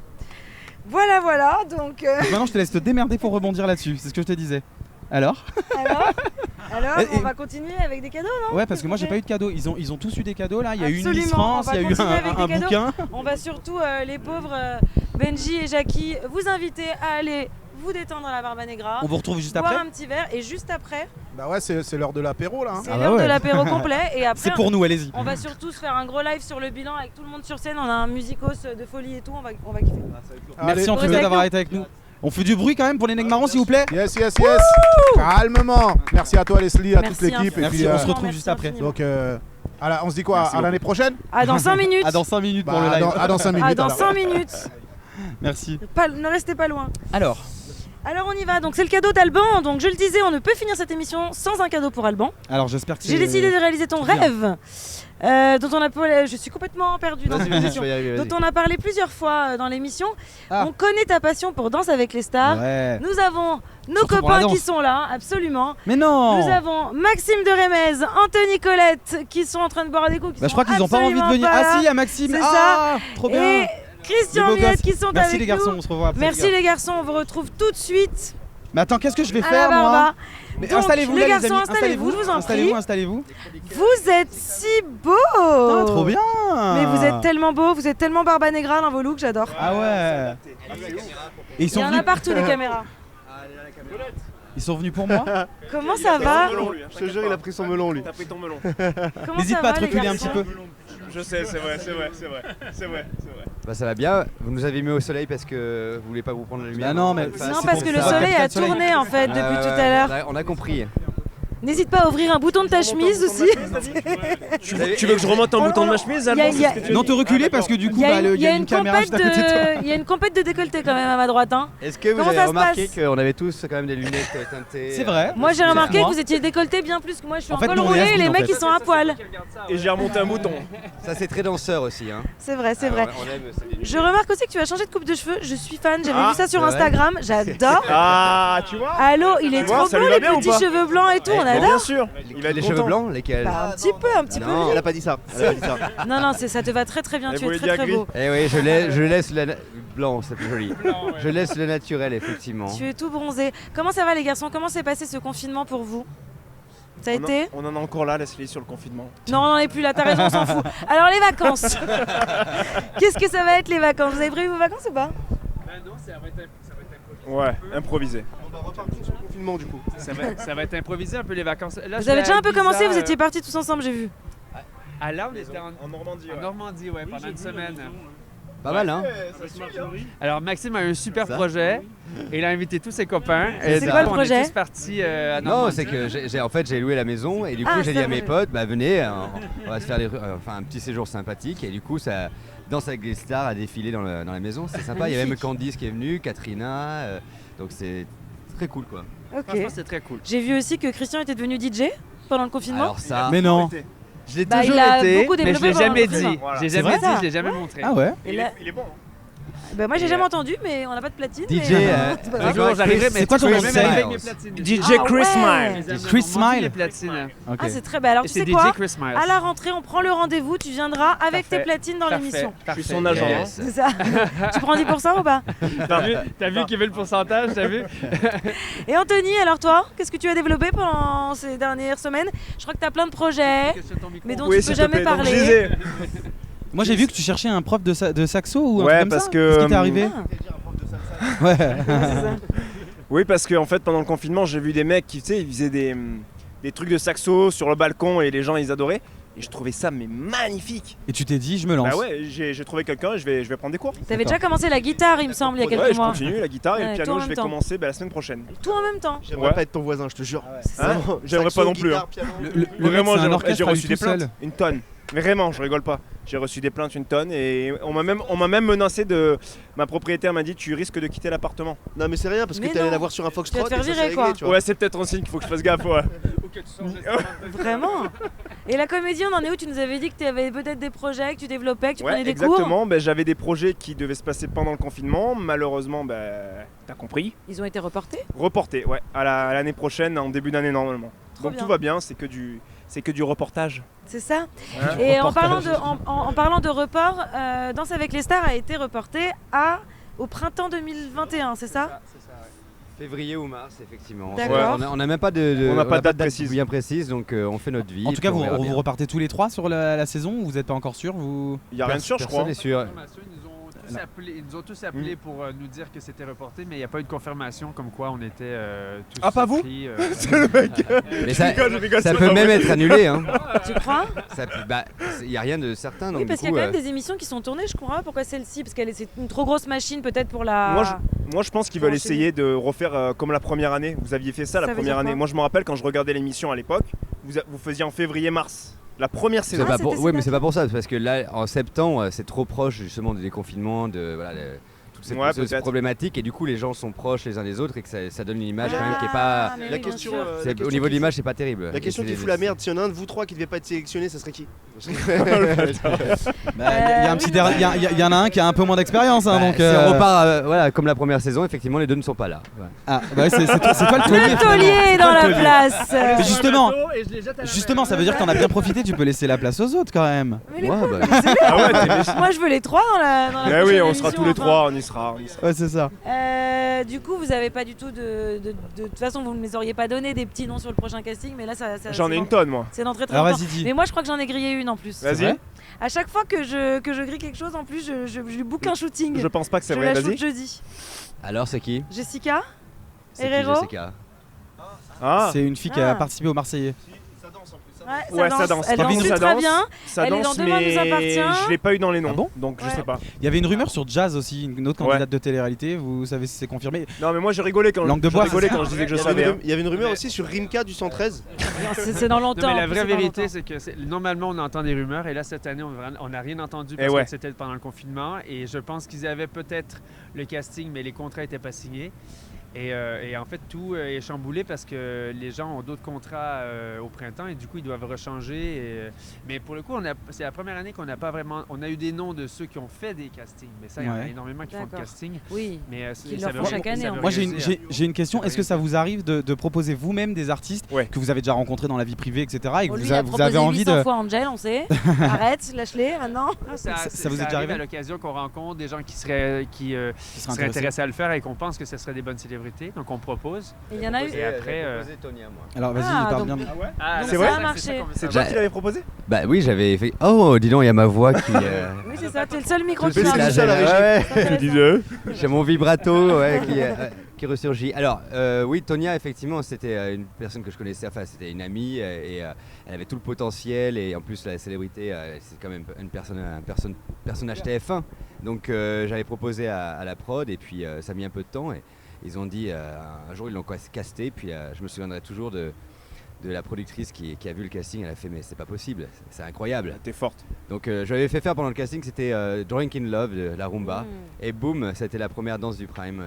Voilà, donc... Maintenant, je te laisse te démerder pour rebondir là-dessus, c'est ce que je te disais. Alors, on va continuer avec des cadeaux, non? Ouais, parce que moi j'ai pas eu de cadeaux. Ils ont tous eu des cadeaux là. Il y a eu une Absolument, Miss France, il y a eu un bouquin. On va surtout, les pauvres Benji et Jackie, vous inviter à aller vous détendre à la Barba Negra. On vous retrouve juste boire après. un petit verre et juste après. Bah ouais, c'est l'heure de l'apéro là. Hein. C'est l'heure de l'apéro complet et après. C'est pour nous, allez-y. On va surtout se faire un gros live sur le bilan avec tout le monde sur scène. On a un musicos de folie et tout. On va kiffer. Merci en tout cas d'avoir été avec nous. On fait du bruit quand même pour les Enegg Marron s'il vous plaît. Yes. Calmement. Merci à toi Leslie, à toute l'équipe. Merci, on se retrouve juste après. Donc on se dit quoi? À l'année prochaine? Dans 5 minutes. Dans 5 minutes pour le live. Dans 5 minutes. Dans 5 minutes. Merci. Ne restez pas loin. Alors on y va, donc c'est le cadeau d'Alban. Donc je le disais, on ne peut finir cette émission sans un cadeau pour Alban. Alors j'espère que j'ai décidé de réaliser ton rêve. Dont on a je suis complètement perdue dans cette émission. Dont on a parlé plusieurs fois dans l'émission. On connaît ta passion pour Danse avec les stars. Ouais. Nous avons nos copains qui sont là, absolument. Mais non. Nous avons Maxime de Rémez, Anthony Colette qui sont en train de boire des coups. Je crois qu'ils n'ont pas envie de venir. Ah si, il y a Maxime. C'est ça. Trop bien. Et Christian Miette qui sont Merci avec les garçons, nous. on se revoit après. Merci les garçons, on vous retrouve tout de suite. Mais attends, qu'est-ce que je vais faire moi? Mais installez-vous les là garçons, les amis, installez-vous, je vous en prie. Installez-vous. Vous êtes si beaux. Trop bien. Mais vous êtes tellement beaux, vous êtes tellement Barba Negra dans vos looks, j'adore. Ah ouais. Et il y en a partout les caméras. Ils sont venus pour moi. Comment ça va? Je te jure, il a pris son melon lui. T'as pris ton melon. N'hésite pas à te reculer un petit peu. Je sais, c'est vrai. Bah ça va bien, vous nous avez mis au soleil parce que vous voulez pas vous prendre la lumière. Bah non, mais non, parce que le soleil a tourné en fait depuis tout à l'heure. On a compris. N'hésite pas à ouvrir un bouton de ta chemise aussi. Tu veux que je remonte un bouton de ma chemise? Non, te reculer parce que du coup, il y a une caméra juste à côté de toi. Il y a une compète de décolleté quand même à ma droite. Est-ce que vous avez remarqué qu'on avait tous quand même des lunettes teintées? C'est vrai. Moi j'ai remarqué que vous étiez décolleté bien plus que moi. Je suis en col roulé et les mecs ils sont à poil. Et j'ai remonté un bouton. Ça c'est très danseur aussi. C'est vrai. Je remarque aussi que tu as changé de coupe de cheveux. Je suis fan, j'avais vu ça sur Instagram. J'adore. Ah, tu vois? Allô, il est trop beau les petits cheveux blancs et tout, on adore. Bien sûr. Il a des cheveux blancs, lesquels? Un petit peu. Elle a pas dit ça. Non, ça te va très bien, tu es très beau. Eh oui, je laisse le blanc, c'est plus joli. Je laisse le naturel, effectivement. Tu es tout bronzé. Comment ça va les garçons? Comment s'est passé ce confinement pour vous? Ça a été? On en est encore là, Leslie, sur le confinement. Non, on n'en est plus là, t'as raison, on s'en fout. Alors les vacances. Qu'est-ce que ça va être les vacances? Vous avez prévu vos vacances ou pas? Non, ça va être Ouais, improvisé. On va repartir sur le confinement du coup. Ça va être improvisé un peu les vacances. Là, vous avez déjà un peu commencé, vous étiez partis tous ensemble, j'ai vu. Ah là, on était en Normandie. En Normandie, ouais, pendant une semaine. Pas mal, hein? Alors Maxime a un super projet et il a invité tous ses copains. C'est quoi le projet? On est tous partis à Normandie. Non, c'est que j'ai loué la maison et du coup j'ai dit à mes potes, bah venez, on va se faire un petit séjour sympathique et du coup ça Danse avec les stars a défilé dans la maison, c'est sympa. Il y a même Candice qui est venue, Katrina, donc c'est très cool quoi. Ok. Franchement c'est très cool. J'ai vu aussi que Christian était devenu DJ pendant le confinement. Alors ça, mais non. Je l'ai Bah, toujours il a été, beaucoup mais je développé l'ai pendant jamais le dit. confinement. J'ai C'est jamais vrai, dit, ça. je l'ai jamais montré. Ah ouais. Et là- Il est bon. Bah, moi j'ai jamais entendu, mais on n'a pas de platine. DJ, mais, c'est pas Un grave. jour, j'arriverai, mais c'est quoi ton tu nom peux de même scène avec mes platines. DJ Ah Chris ouais. Smile. Chris Smile. Les platines. Ok. Ah, c'est très bien. Alors Et tu c'est sais DJ quoi Chris Smile. À la rentrée, on prend le rendez-vous, tu viendras avec Parfait. tes platines dans Parfait. l'émission. Je suis son agent. Yes. C'est ça. Tu prends 10% ou pas? T'as vu qu'il veut le pourcentage, t'as vu? Et Anthony, alors toi, qu'est-ce que tu as développé pendant ces dernières semaines? Je crois que tu as plein de projets, mais dont Oui, tu s'il peux te jamais plaît. Donc, parler. je disais- Moi j'ai vu que tu cherchais un prof de saxo ou un Ouais, truc comme parce ça. que, Qu'est-ce qui t'est arrivé? Ouais. Oui, parce que en fait, pendant le confinement, j'ai vu des mecs qui, tu sais, ils faisaient des trucs de saxo sur le balcon et les gens, ils adoraient. Et je trouvais ça mais magnifique. Et tu t'es dit, je me lance. Bah ouais, j'ai trouvé quelqu'un et je vais prendre des cours. T'avais déjà commencé la guitare, il me semble, il y a quelques Ouais, je mois. continue la guitare et Ouais, le tout en piano, je même vais temps. commencer la semaine prochaine. Tout en même temps. J'aimerais Ouais. pas être ton voisin, je te jure. Hein J'aimerais Saxo, pas non plus. guitare, Hein. piano. Le Vraiment, mec, c'est un j'ai orchestre à lui reçu des tout seul. plaintes, une tonne. Mais vraiment, je rigole pas. J'ai reçu des plaintes, une tonne, et on m'a même menacé de. Ma propriétaire m'a dit tu risques de quitter l'appartement. Non mais c'est rien parce que Mais t'allais non. la voir sur un Tu vas foxtrot te faire et ça virer, s'est quoi. réglé, tu vois. Ouais, c'est peut-être un signe qu'il faut que je fasse gaffe, ouais. Vraiment. Et la comédie, on en est où? Tu nous avais dit que tu avais peut-être des projets, que tu développais, que tu Ouais, prenais des cours. exactement. Ben, j'avais des projets qui devaient se passer pendant le confinement. Malheureusement, t'as compris. Ils ont été reportés. Reportés, ouais, à l'année prochaine, en début d'année normalement. Trop Donc bien. tout va bien, c'est que du reportage. C'est ça. Hein, Et en reportage. parlant de report, Danse avec les stars a été reporté au printemps 2021, c'est ça? Février ou mars, effectivement. D'accord. On n'a même pas de, On n'a pas de date précise. Bien précise, donc on fait notre vie. En et tout cas, puis on verra vous bien. repartez tous les trois sur la saison ou vous n'êtes pas encore sûr vous... Il y a rien de sûr, je crois. Personne n'est sûr. Ils nous ont tous appelés pour nous dire que c'était reporté, mais il n'y a pas eu de confirmation comme quoi on était tous Ah, pas vous surpris, C'est le mec. Mais Je rigole, ça c'est peut pas même vrai. être annulé. Hein. Tu crois? Il n'y a rien de certain. Donc Oui, parce du qu'il y coup, a quand même des émissions qui sont tournées, je comprends pas pourquoi celle-ci, parce c'est une trop grosse machine peut-être pour la... Moi, je pense qu'ils Pour veulent enchaîner. essayer de refaire comme la première année. Vous aviez fait ça la Ça veut première dire année. quoi? Moi, je me rappelle quand je regardais l'émission à l'époque, vous faisiez en février-mars. La première C'est saison. pas pour... Oui, mais c'est pas pour ça, c'est parce que là, en septembre, c'est trop proche justement des déconfinements, de voilà, toutes ces Ouais, ces peut-être. problématiques, et du coup, les gens sont proches les uns des autres et que ça donne une image quand même qui est Ah, pas. mais La oui, bien question, sûr. la Au question niveau de qui l'image, fout- c'est pas terrible. La question Et qui c'est- fout la merde, s'il y en a un de vous trois qui devait pas être sélectionné, ça serait qui? Il y en a un qui a un peu moins d'expérience, hein, donc. Si on repart, voilà, comme la première saison, effectivement, les deux ne sont pas là. Ouais. Ah, bah c'est toi le taulier. Le taulier est dans la place. Mais justement, ça veut dire que t'en as bien profité, tu peux laisser la place aux autres quand même. Mais les Ouais, pauvres, bah. laissez-les. Ah ouais, t'es méchant. Moi je veux les trois dans la Eh oui, prochaine on sera émission, tous les enfin. trois, on y sera. Ouais, c'est ça. Du coup, vous avez pas du tout de toute façon, vous ne les auriez pas donné des petits noms sur le prochain casting, mais là, ça J'en ai c'est une dans- tonne, moi. C'est dans très très Alors, longtemps. vas-y, dis. Mais moi, je crois que j'en ai grillé une en plus. Vas-y. vrai À chaque fois que je grille quelque chose, en plus, je lui book un shooting. Je pense pas que c'est Je vrai, la vas-y. shoot jeudi. Alors, c'est qui? Jessica, C'est qui, Herrero. Jessica? Ah, C'est une fille qui a participé au Marseillais. ouais, ça danse. Elle Par danse contre, ça très danse. bien. Ça Elle est danse, dans Demain mais nous appartient. je l'ai pas eu dans les noms. Ah bon Donc je Ouais. sais pas. Il y avait une rumeur sur Jazz aussi, une autre candidate de télé-réalité, vous savez si c'est confirmé. Non, mais moi j'ai rigolé quand Langue de je bois, rigolais c'est ça quand je disais que je Il y avait savais. une- il y avait une rumeur aussi sur Rimka du 113. C'est dans longtemps. Non, mais la en plus, vraie c'est dans vérité, longtemps. c'est que normalement on entend des rumeurs et là cette année on n'a rien entendu Eh parce ouais. que c'était pendant le confinement et je pense qu'ils avaient peut-être le casting mais les contrats n'étaient pas signés. Et en fait, tout est chamboulé parce que les gens ont d'autres contrats au printemps et du coup, ils doivent rechanger. Mais pour le coup, c'est la première année qu'on n'a pas vraiment... On a eu des noms de ceux qui ont fait des castings. Mais ça, il y en a Ouais. énormément qui font de D'accord. casting. Oui. Mais Qu'ils leur font chaque année, en Moi j'ai une question, est-ce que ça vous arrive de proposer vous-même des artistes que vous avez déjà rencontrés dans la vie privée, etc. et que Oh, lui, vous, il a vous proposé avez envie 800 de... fois Angel, on sait. Arrête, lâche-les maintenant. Ça vous est déjà arrive arrivé à l'occasion qu'on rencontre des gens qui seraient intéressés à le faire et qu'on pense que ce seraient des bonnes célébrités. Donc on propose. Et il y en a eu. Et après. Tonia, moi. Alors vas-y, Ah, parle donc- bien. Donc C'est vrai ça a marché. C'est toi qui l'avais proposé? Bah oui, j'avais fait. Oh, dis donc, il y a ma voix qui. Oui, c'est ça, t'es le seul micro qui Là, marche. j'ai mon vibrato qui ressurgit. Alors, oui, Tonia, effectivement, c'était une personne que je connaissais, enfin, c'était une amie et elle avait tout le potentiel et en plus, la célébrité, c'est quand même un personnage TF1. Donc, j'avais proposé à la prod et puis ça a mis un peu de temps et ils ont dit, un jour, ils l'ont casté, puis je me souviendrai toujours de la productrice qui a vu le casting. Elle a fait mais c'est pas possible, c'est incroyable. T'es forte. Donc je l'avais fait faire pendant le casting, c'était Drunk in Love de la rumba et boum, ça a été la première danse du Prime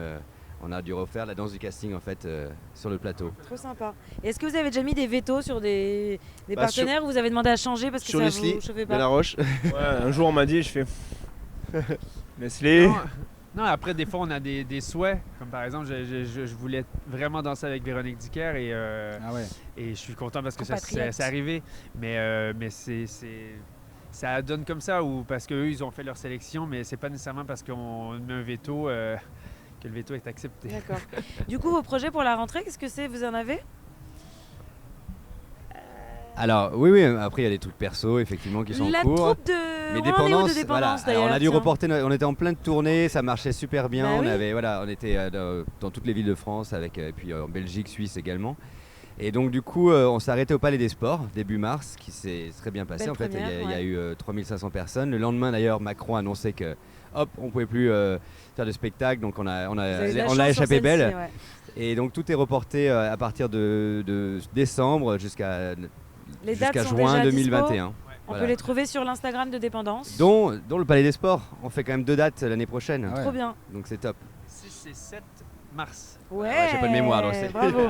on a dû refaire la danse du casting en fait sur le plateau. Trop sympa. Et est-ce que vous avez déjà mis des vétos sur des Bah, partenaires ou vous avez demandé à changer parce que Sur ça Leslie, vous chauffait de pas? la Roche. Ouais, un jour on m'a dit, je fais. Leslie. Non, après, des fois, on a des souhaits. Comme par exemple, je voulais vraiment danser avec Véronique Dicker et je suis content parce que c'est arrivé. Mais ça donne comme ça ou parce qu'eux, ils ont fait leur sélection, mais c'est pas nécessairement parce qu'on met un veto que le veto est accepté. D'accord. Du coup, vos projets pour la rentrée, qu'est-ce que c'est? Vous en avez? Alors oui, après il y a des trucs perso effectivement qui sont en cours. Troupe de Mais Dépendance, voilà. d'ailleurs. Alors, on a dû tiens. reporter, on était en pleine tournée, ça marchait super bien. Bah oui. On était dans toutes les villes de France, et puis en Belgique, Suisse également. Et donc du coup, on s'est arrêté au Palais des Sports début mars, qui s'est très bien passé. Belle En fait, première, il y a eu 3500 personnes. Le lendemain d'ailleurs, Macron a annoncé que hop, on pouvait plus faire de spectacle, donc on a échappé belle. Ouais. Et donc tout est reporté à partir de décembre jusqu'à Les dates sont juin déjà 2021. dispo. On peut les trouver sur l'Instagram de Dépendance. Dont le Palais des Sports. On fait quand même 2 dates l'année prochaine. Trop bien. Donc c'est top. 6 et 7 mars. Ouais, j'ai pas de mémoire, donc c'est... Bravo.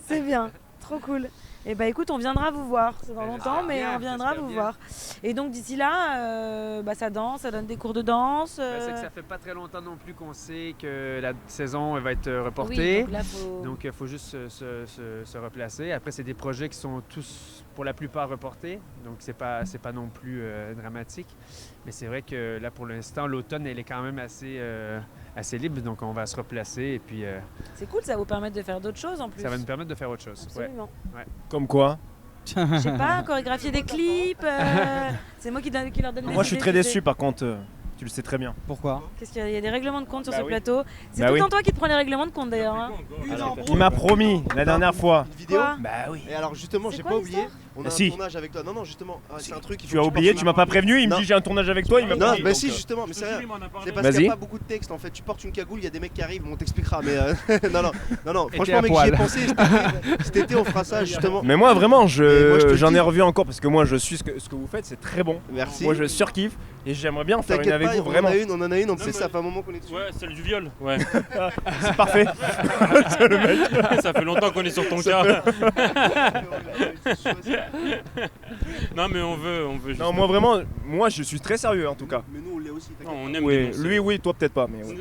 C'est bien. Trop cool. Et bah écoute, on viendra vous voir. C'est dans longtemps, mais on viendra vous voir. Et donc d'ici là, ça danse, ça donne des cours de danse. C'est que ça fait pas très longtemps non plus qu'on sait que la saison va être reportée. Oui, donc il faut juste se replacer. Après, c'est des projets qui sont tous, pour la plupart, reportés. Donc c'est pas non plus dramatique. Mais c'est vrai que là, pour l'instant, l'automne, elle est quand même assez libre. Donc on va se replacer. Et puis, c'est cool, ça va vous permettre de faire d'autres choses en plus. Ça va nous permettre de faire autre chose. Absolument. Ouais. Comme quoi? Je sais pas, chorégraphier des clips. C'est moi qui leur donne des idées. Moi je suis très déçu par contre. Tu le sais très bien. Pourquoi? Qu'est-ce qu'il y a? Il y a des règlements de compte sur ce oui. plateau. C'est Bah tout le oui. temps toi qui te prends les règlements de compte d'ailleurs. Hein. Il m'a promis la dernière fois. Une vidéo. Quoi? Bah oui. Et alors justement, C'est j'ai quoi pas oublié. On a un Si. tournage avec toi. Non, justement, c'est un truc. Tu as oublié, tu m'as pas prévenu, il me dit j'ai un tournage avec toi, il m'a pas Non, dit. bah donc, si, justement, mais c'est rien. C'est parce Vas-y. qu'il n'y a pas beaucoup de texte en fait. Tu portes une cagoule, il y a des mecs qui arrivent, on t'expliquera. Mais non. Et Franchement, t'es à mec, j'y ai poil. pensé. Cet été, on fera ça justement. Mais moi vraiment, moi, je te j'en dis- ai revu encore parce que moi je suis ce que vous faites, c'est très bon. Merci. Moi je surkiffe et j'aimerais bien en faire une T'inquiète avec pas, vous on vraiment. en a une, donc c'est ça fait un moment qu'on est dessus. Ouais, celle du viol. Ouais. C'est parfait. C'est le mec. Ça fait longtemps qu'on est sur ton Ça cas. Non, mais on veut Non, justement. moi vraiment, moi je suis très sérieux en tout cas. Mais nous, on l'est aussi. Non, t'inquiète on aime Oui, dénoncer. lui oui, toi peut-être pas, mais ouais.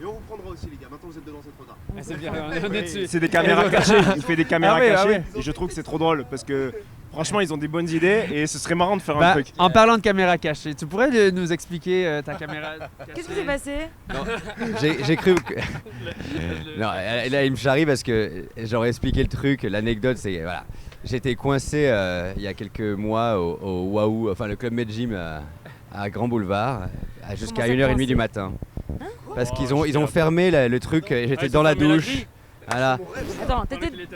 Et on vous prendra aussi, les gars. Maintenant, vous êtes dedans, c'est trop tard. C'est bien, on est dessus. C'est des caméras cachées, il fait des caméras Ah ouais, cachées ah ouais. et je trouve que c'est trop drôle parce que franchement ils ont des bonnes idées et ce serait marrant de faire un Bah, truc. en parlant de caméra cachée, tu pourrais nous expliquer ta caméra cachée? Qu'est-ce qui s'est passé? J'ai cru que... Non, là il me charrie parce que j'aurais expliqué le truc. L'anecdote c'est voilà, j'étais coincé il y a quelques mois au Waouh, enfin le club Med Gym à Grand Boulevard jusqu'à Comment ça, 1h30 du coincé? matin. Hein? Parce qu'ils ont fermé le truc et j'étais ils dans ont la fermé la douche. grille. Voilà. Attends,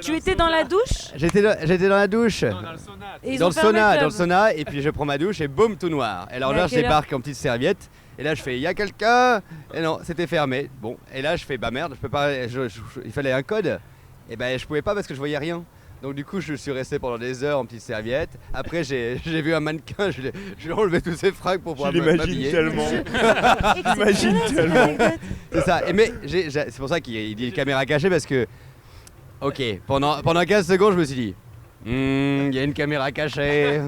tu étais dans la douche? J'étais dans la douche. Non, dans le sauna. Et ils Dans ont le fermé sauna, club. dans le sauna, et puis je prends ma douche et boum, tout noir. Et alors Mais à là, je quelle heure? débarque en petite serviette, et là je fais, y a quelqu'un? Et non, c'était fermé. Bon, et là je fais, bah merde, je peux pas, il fallait un code, et ben je pouvais pas parce que je voyais rien. Donc du coup, je suis resté pendant des heures en petite serviette. Après, j'ai vu un mannequin, je lui ai enlevé tous ses fringues pour pouvoir Je l'imagine m'habiller. tellement. J'imagine tellement. C'est ça. Et mais c'est pour ça qu'il dit caméra cachée parce que, ok, pendant 15 secondes, je me suis dit, il y a une caméra cachée.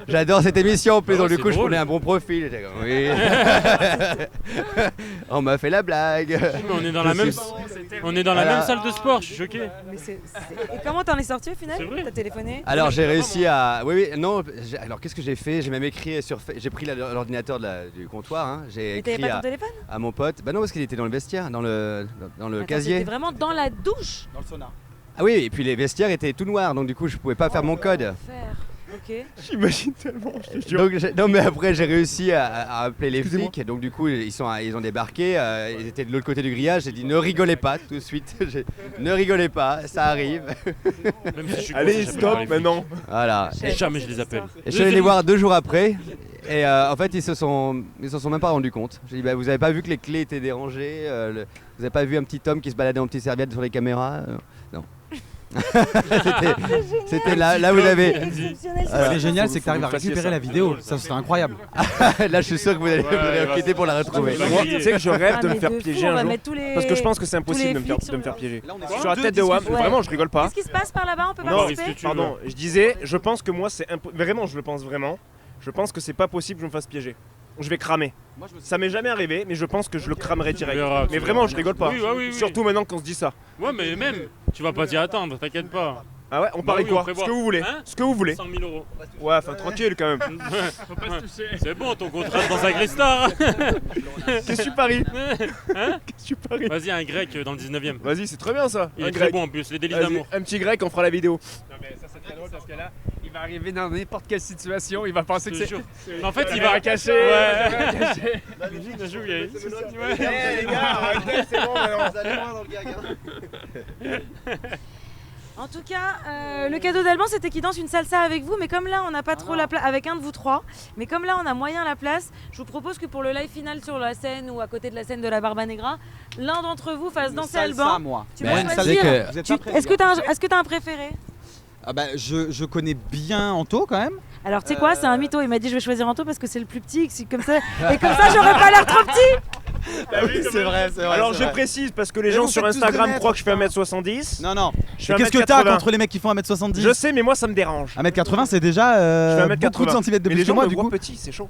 J'adore cette émission en plus, Oh, donc du c'est coup, je drôle. prenais un bon profil. J'étais comme, oui. On m'a fait la blague. Mais on est dans la même, Voilà. même salle de sport, je suis choqué. Mais Et comment t'en es sorti au final? C'est vrai. T'as téléphoné? Alors j'ai réussi à. Oui, non. Alors qu'est-ce que j'ai fait? J'ai même écrit sur. J'ai pris l'ordinateur du comptoir. Hein. J'ai Mais t'avais écrit pas ton téléphone? à mon pote. Bah non, parce qu'il était dans le vestiaire, dans le Attends, casier. T'étais vraiment dans la douche? Dans le sauna. Ah oui, et puis les vestiaires étaient tout noirs, donc du coup je pouvais pas faire mon code. Faire. Ok. J'imagine tellement, je te jure. Donc, non mais après j'ai réussi à appeler les flics, donc du coup ils ont débarqué, ils étaient de l'autre côté du grillage, j'ai dit ne rigolez pas tout de suite, ne rigolez pas, ça arrive. Même si je suis Allez, con, ça stop s'appelle pas les maintenant. Voilà. flics. Et jamais je les appelle. Et je suis allé les voir 2 jours après, et en fait ils se sont même pas rendus compte. J'ai dit bah, vous avez pas vu que les clés étaient dérangées, vous avez pas vu un petit homme qui se baladait en petite serviette sur les caméras? Non. C'était là vous avez. Ce qui est génial, c'est que tu arrives à récupérer la vidéo. Ça, c'est incroyable. Là, je suis sûr que vous allez enquêter pour la retrouver. Moi, tu sais que je rêve de me faire de piéger fou, on un va jour. mettre tous les- Parce que je pense que c'est tous impossible les de me faire, flics de me faire sur piéger. Là, on est Sur la tête de WAM, discussions. vraiment, je rigole pas. Qu'est-ce qui se passe par là-bas? On peut Non, participer? pardon, je disais, je pense que moi c'est vraiment, je le pense vraiment. Je pense que c'est pas possible que je me fasse piéger. Je vais cramer. Ça m'est jamais arrivé, mais je pense que je le cramerai direct. verras, Mais tu vraiment, verras. je rigole pas. Oui, oui. Surtout maintenant qu'on se dit ça. Ouais, mais même, tu vas pas t'y attendre, t'inquiète pas. Ah ouais, on Bah parie oui, quoi? on prévoit. Ce que vous voulez. Hein Ce que vous voulez. 100 000 euros. Ouais, enfin tranquille quand même. Faut pas se toucher. C'est bon, ton contrat dans Sacré-Star. Qu'est-ce que tu paries? Hein? Qu'est-ce que tu paries? Vas-y, un grec dans le 19ème. Vas-y, c'est très bien ça. Il Un est très grec. bon en plus, les délices Vas-y, d'amour. un petit grec, on fera la vidéo. Non mais ça c'est très drôle parce que là, il va arriver dans n'importe quelle situation, il va penser que Je te c'est... jure. Mais en fait, il va va cacher. Ouais. cacher. Bien joué. Eh les gars, arrêtez, c'est bon maintenant. Vous allez loin dans le gag. En tout cas, le cadeau d'Alban, c'était qu'il danse une salsa avec vous, mais comme là, on n'a pas trop la place, avec un de vous trois, mais comme là, on a moyen la place, je vous propose que pour le live final sur la scène ou à côté de la scène de la Barba Negra, l'un d'entre vous fasse danser Alban. moi. Tu vas choisir. Est-ce que tu as un préféré? Ah bah, je connais bien Anto quand même. Alors tu sais quoi, c'est un mytho, il m'a dit je vais choisir Anto parce que c'est le plus petit, comme ça, et comme ça j'aurais pas l'air trop petit. Bah oui, c'est vrai, c'est vrai. Alors je précise parce que les gens sur Instagram croient que je fais 1m70. Non. Je fais Qu'est-ce que 1m80. t'as contre les mecs qui font 1m70? Je sais, mais moi ça me dérange. 1m80, c'est déjà Je fais 1m80. beaucoup de centimètres de mais plus les que gens moi me du voient coup. petit, c'est chaud.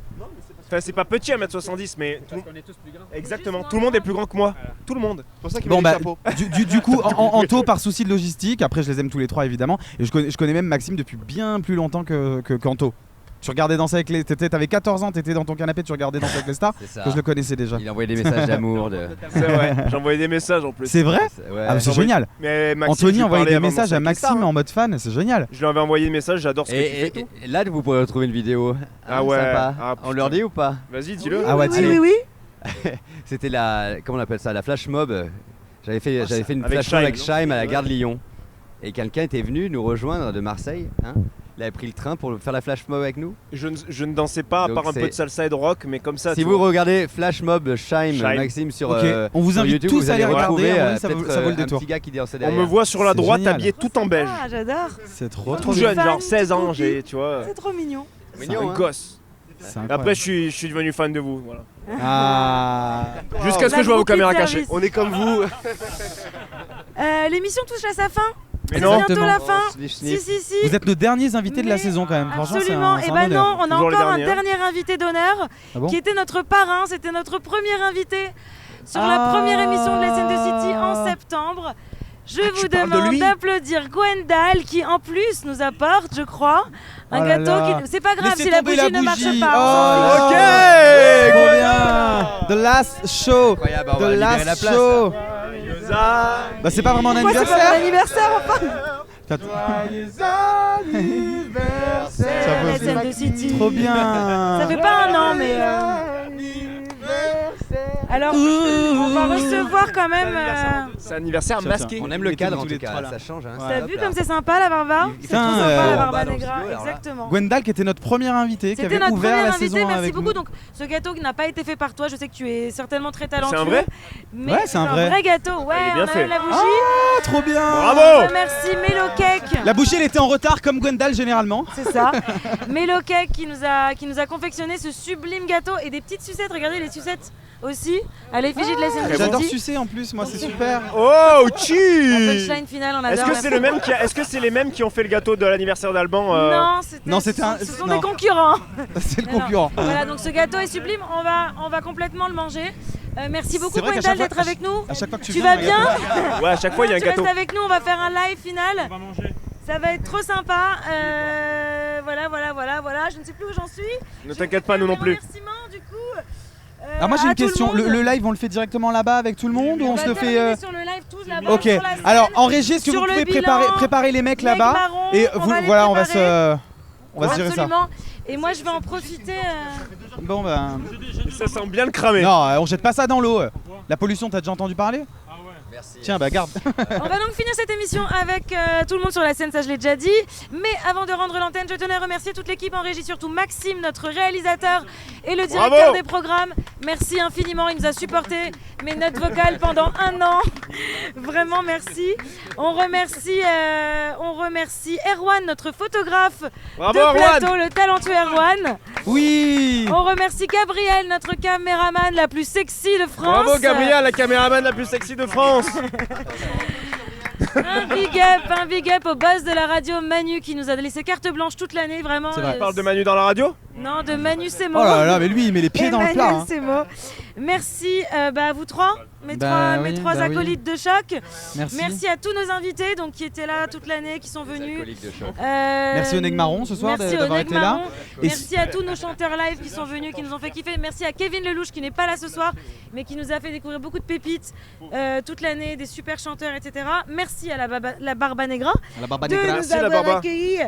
Enfin, c'est pas petit 1m70, mais Parce qu'on est tous plus grands. exactement. Tout le monde est plus grand que moi. Tout le monde. C'est pour ça qu'il Bon met bah, le chapeau. du coup, Anto par souci de logistique, après je les aime tous les trois évidemment, et je connais même Maxime depuis bien plus longtemps qu'Anto. Tu regardais danser avec les... T'avais 14 ans, t'étais dans ton canapé, tu regardais danser avec les stars, C'est ça. que je le connaissais déjà. Il envoyait des messages d'amour. C'est vrai, j'envoyais des messages en plus. C'est vrai? Ouais. Ah, mais c'est génial. Mais Maxime, je Anthony lui envoyait parlais des avant de messages danser à avec les stars, Maxime hein. en mode fan, c'est génial. Je lui avais envoyé des messages, j'adore ce que tu fais. Et tout. là, vous pouvez retrouver une vidéo. Ah ouais. Sympa. Ah, On leur dit ou pas? Vas-y, dis-le. Ah ouais, Oui, oui, oui. C'était la. Comment on appelle ça? La flash mob. J'avais fait une avec flash mob avec Scheim, Scheim à la ouais. gare de Lyon. Et quelqu'un était venu nous rejoindre de Marseille. Hein. Il avait pris le train pour faire la flash mob avec nous. Je ne dansais pas, à Donc part un peu c'est- de salsa et de rock, mais comme ça. Si tu vous vois. regardez flash mob Scheim, Scheim. Maxime sur, Ok. On vous sur invite YouTube, tous vous à aller allez regarder, retrouver à mon avis, ça vaut- peut-être, ça vaut le un détour. petit gars qui dansait On derrière. me voit sur la C'est droite génial. habillé tout en beige. Ah, j'adore. C'est trop Tout jeune, fan, genre 16 ans, tout j'ai, tu vois. C'est trop mignon. C'est Mignon, un hein. gosse. C'est Et incroyable. après, je suis devenu fan de vous. Voilà. Ah. Jusqu'à ce La que je vois vos groupie de caméras service. cachées. On est comme vous. L'émission touche à sa fin. Mais C'est non. bientôt la fin. Sniff, Si, sniff. si, si. Vous êtes nos derniers invités de la Mais saison quand même. Franchement, Absolument. c'est Et un ben honneur. non, on a Toujours les encore un derniers, hein. dernier invité d'honneur Ah bon qui était notre parrain. C'était notre premier invité sur Ah. la première émission de la scène de City en septembre. Je vous tu parles de demande lui d'applaudir Gwendal qui en plus nous apporte, je crois, un Oh là gâteau là. qui. C'est pas grave Laissez si la tomber bougie la ne marche bougie. pas. Oh, on s'en Ok. fiche. Trop bien. The last show. Incroyable, on The va libérer last la place, show. Ça. Bah c'est pas vraiment un Pourquoi c'est pas mon anniversaire. anniversaire enfin Ça La scène de City. Trop bien. Ça fait pas un an, mais. Alors, on va recevoir quand même. C'est anniversaire Tiens, masqué. On aime le Et cadre tous en les tout cas, trois, là. ça change. Hein. T'as Hop vu là. comme c'est sympa la Barba? C'est Putain, trop sympa la on Barba balance Negra, du coup, alors là. exactement. Gwendal qui était notre première invitée, qui C'était avait notre ouvert premier la invité, saison merci avec beaucoup. nous. Donc ce gâteau qui n'a pas été fait par toi, je sais que tu es certainement très talentueux. C'est un vrai Mais Ouais, c'est un vrai. gâteau, ouais, il est bien on a fait. eu la bougie. Ah, trop bien. Bravo. Merci Mélo Cake. La bougie elle était en retard comme Gwendal généralement. C'est ça. Mélo Cake qui nous a confectionné ce sublime gâteau et des petites sucettes. Regardez les sucettes aussi à l'effigie de la scène de J'adore City. sucer en plus, moi c'est super. Oh, La cheese. punchline finale, on Est-ce adore. que c'est le même qui est-ce que c'est les mêmes qui ont fait le gâteau de l'anniversaire d'Alban Non, c'était un- ce sont non. des concurrents. C'est le Non, non. concurrent. Voilà, donc ce gâteau est sublime. On va complètement le manger. Merci beaucoup C'est vrai qu'à Gwendal chaque d'être fois- avec nous. À chaque fois que tu Tu viens, vas il y a un bien gâteau. Ouais, à chaque fois il y a un Tu gâteau. restes avec nous, on va faire un live final. On va manger. Ça va être trop sympa. Voilà. Je ne sais plus où j'en suis. Ne t'inquiète pas, nous non plus. Remerciements du coup. Alors moi j'ai à une tout le question, monde. le live on le fait directement là-bas avec tout le monde ou on se le fait terminer sur le live tous là-bas. Ok, sur la scène. alors en régie est-ce que Sur vous le pouvez bilan, préparer les mecs là-bas marron, et on vous, va les voilà on va préparer. se gérer ça. Absolument. Et moi je vais en profiter. Bon ben Ça sent bien le cramer. non on jette pas ça dans l'eau. La pollution t'as déjà entendu parler? Merci. Tiens, bah garde. On va donc finir cette émission avec tout le monde sur la scène, ça je l'ai déjà dit. Mais avant de rendre l'antenne, je tenais à remercier toute l'équipe en régie, surtout Maxime, notre réalisateur et le directeur Bravo des programmes. Merci infiniment, il nous a supporté mes notes vocales pendant 1 an. Vraiment merci. On remercie Erwan, notre photographe Bravo, de plateau, Erwan. le talentueux Erwan. Oui. On remercie Gabriel, notre caméraman la plus sexy de France. Bravo Gabriel, la caméraman la plus sexy de France. Un big up au boss de la radio Manu qui nous a laissé carte blanche toute l'année, vraiment. Tu parles de Manu dans la radio? Non, de Manu Semo. Oh là là, mais lui il met les pieds dans le plat. Hein. Semo. Merci à vous trois, mes trois acolytes de choc. Merci. À tous nos invités donc, qui étaient là toute l'année, qui sont venus. Merci au Neg Marron ce soir d'avoir été là. Merci à tous nos chanteurs live qui sont venus, qui nous ont fait kiffer. Merci à Kevin Lelouch qui n'est pas là ce soir, mais qui nous a fait découvrir beaucoup de pépites toute l'année, des super chanteurs, etc. Merci à la Barba Negra de nous avoir accueillis.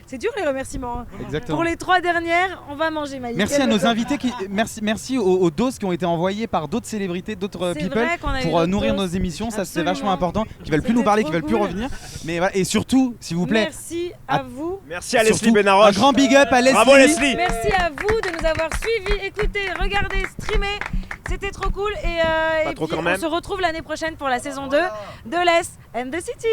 C'est dur les remerciements. Hein. Exactement. Pour les 3 dernières, on va manger Maïk. Merci à nos invités, merci aux doses qui ont été envoyées par d'autres célébrités, d'autres people pour nourrir nos émissions. Ça c'est vachement important. Qui veulent plus nous parler, qui veulent plus revenir. Mais voilà, et surtout, s'il vous plaît. Merci à vous. Merci à Leslie Benaroche. Un grand big up à Leslie. Bravo Leslie. Merci à vous de nous avoir suivis, écoutés, regardés, streamés. C'était trop cool et puis on se retrouve l'année prochaine pour la saison 2 de Less and the City.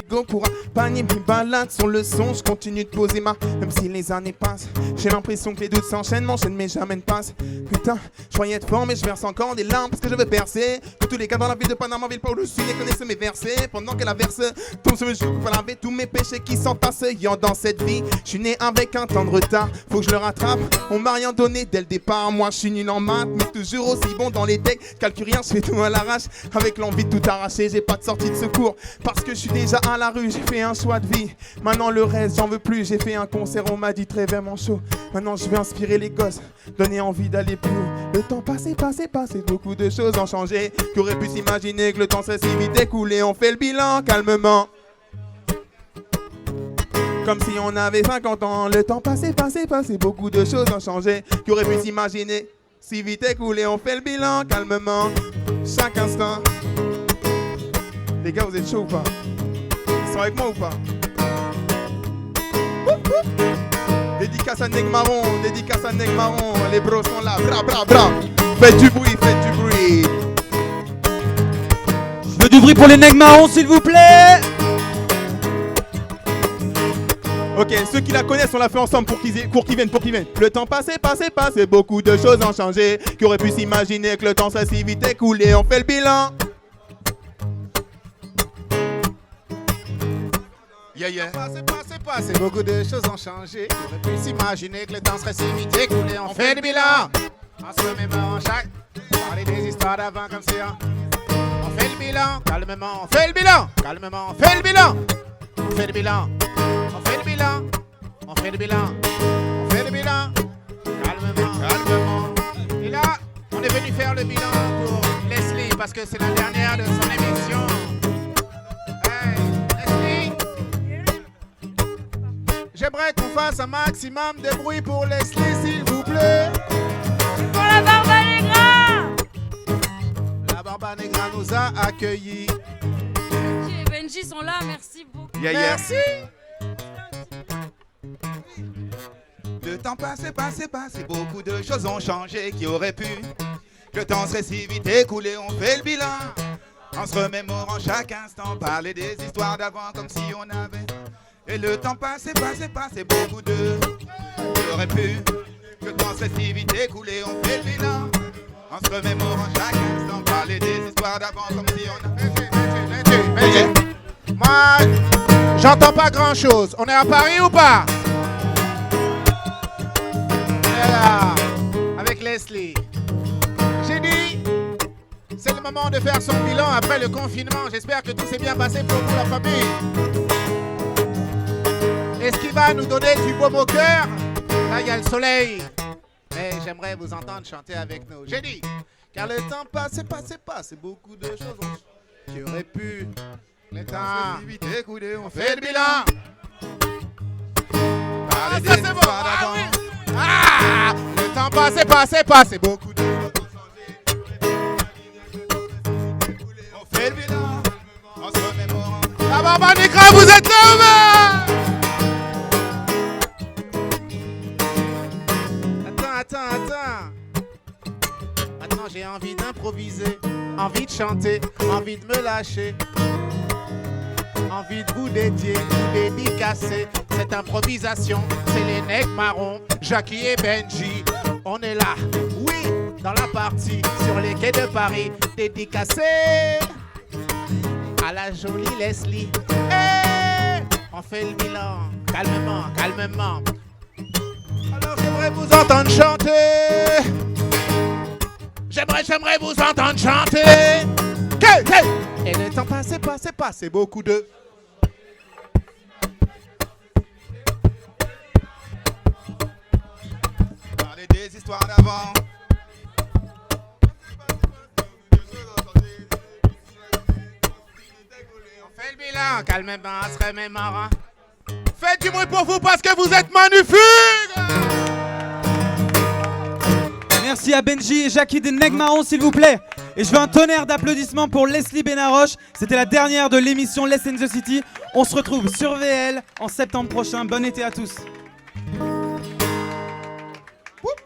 Go pour accompagner mes balades sur le son, je continue de poser ma. Même si les années passent, j'ai l'impression que les doutes s'enchaînent, m'enchaînent mais jamais ne passent. Putain, je croyais être fort mais je verse encore des larmes parce que je veux percer. Que tous les gars dans la ville de Panama, ville pas où je suis, les connaissent mes versets. Pendant que la verse tombe sur mes joues, faut laver tous mes péchés qui s'entassent. Dans cette vie, je suis né avec un temps de retard, faut que je le rattrape. On m'a rien donné dès le départ, moi je suis nul en maths, mais toujours aussi bon dans les decks. Calcule rien, je fais tout à l'arrache, avec l'envie de tout arracher. J'ai pas de sortie de secours parce que je suis déjà à la rue, j'ai fait un choix de vie. Maintenant le reste, j'en veux plus. J'ai fait un concert, on m'a dit très vraiment chaud. Maintenant je vais inspirer les gosses, donner envie d'aller plus haut. Le temps passé, beaucoup de choses ont changé. Qui aurait pu s'imaginer que le temps serait si vite écoulé. On fait le bilan calmement, comme si on avait 50 ans. Le temps passé, beaucoup de choses ont changé. Qui aurait pu s'imaginer si vite écoulé. On fait le bilan calmement, chaque instant. Les gars, vous êtes chauds ou pas? Ils sont avec moi ou pas? Dédicace à Neg Marron, les bros sont là, bra. Faites du bruit. Je veux du bruit pour les Neg Marron s'il vous plaît. Ok, ceux qui la connaissent, on l'a fait ensemble pour qu'ils viennent. Le temps passé, beaucoup de choses ont changé. Qui aurait pu s'imaginer que le temps serait si vite écoulé. On fait le bilan. Yeah. Passé, beaucoup de choses ont changé. J'aurais pu s'imaginer que le temps serait si vite écoulé. On fait le bilan. On se remémore en chaque. Parler des histoires d'avant comme ça. On fait le bilan. Calmement, on fait le bilan. On fait le bilan. Calmement. Et là, on est venu faire le bilan pour Leslie parce que c'est la dernière de son émission. J'aimerais qu'on fasse un maximum de bruit pour Leslie, s'il vous plaît. Pour la Barba Negra. La Barba Negra nous a accueillis. Benji et Benji sont là, merci beaucoup. Merci. Le temps passé, beaucoup de choses ont changé. Qui aurait pu? Le temps serait si vite écoulé. On fait le bilan en se remémorant chaque instant. Parler des histoires d'avant comme si on avait. Et le temps passé, beaucoup de. Qui aurait pu? Le temps serait si vite écoulé. On fait le bilan en se remémorant chaque instant. Parler des histoires d'avant comme si on avait. Moi, j'entends pas grand chose. On est à Paris ou pas? On est là, avec Leslie. J'ai dit, c'est le moment de faire son bilan après le confinement. J'espère que tout s'est bien passé pour vous, la famille. Est-ce qu'il va nous donner du baume au cœur? Là, il y a le soleil. Mais j'aimerais vous entendre chanter avec nous. J'ai dit, car le temps passé, beaucoup de choses qui auraient pu. Le temps vite écoulé, on fait le bilan. Ah, ça c'est bon. Ah, le temps temps passé beaucoup de on fait le bilan, on se remémore. La Barbare Negra, vous êtes là ou pas? Attends. Maintenant j'ai envie d'improviser, envie de chanter, envie de me lâcher, envie de vous dédier, vous dédicacer cette improvisation. C'est les nègres marrons, Jackie et Benji. On est là, oui, dans la partie sur les quais de Paris, dédicacé à la jolie Leslie. Hey, on fait le bilan, calmement. Alors j'aimerais vous entendre chanter. J'aimerais vous entendre chanter. Hey. Et le temps passé beaucoup de... Parler des histoires d'avant. On fait le bilan, calmement, on se remémore. Faites du bruit pour vous parce que vous êtes magnifiques. Merci à Benji et Jackie des Nègres Marrons, s'il vous plaît. Et je veux un tonnerre d'applaudissements pour Leslie Benaroche. C'était la dernière de l'émission Less in the City. On se retrouve sur VL en septembre prochain. Bon été à tous.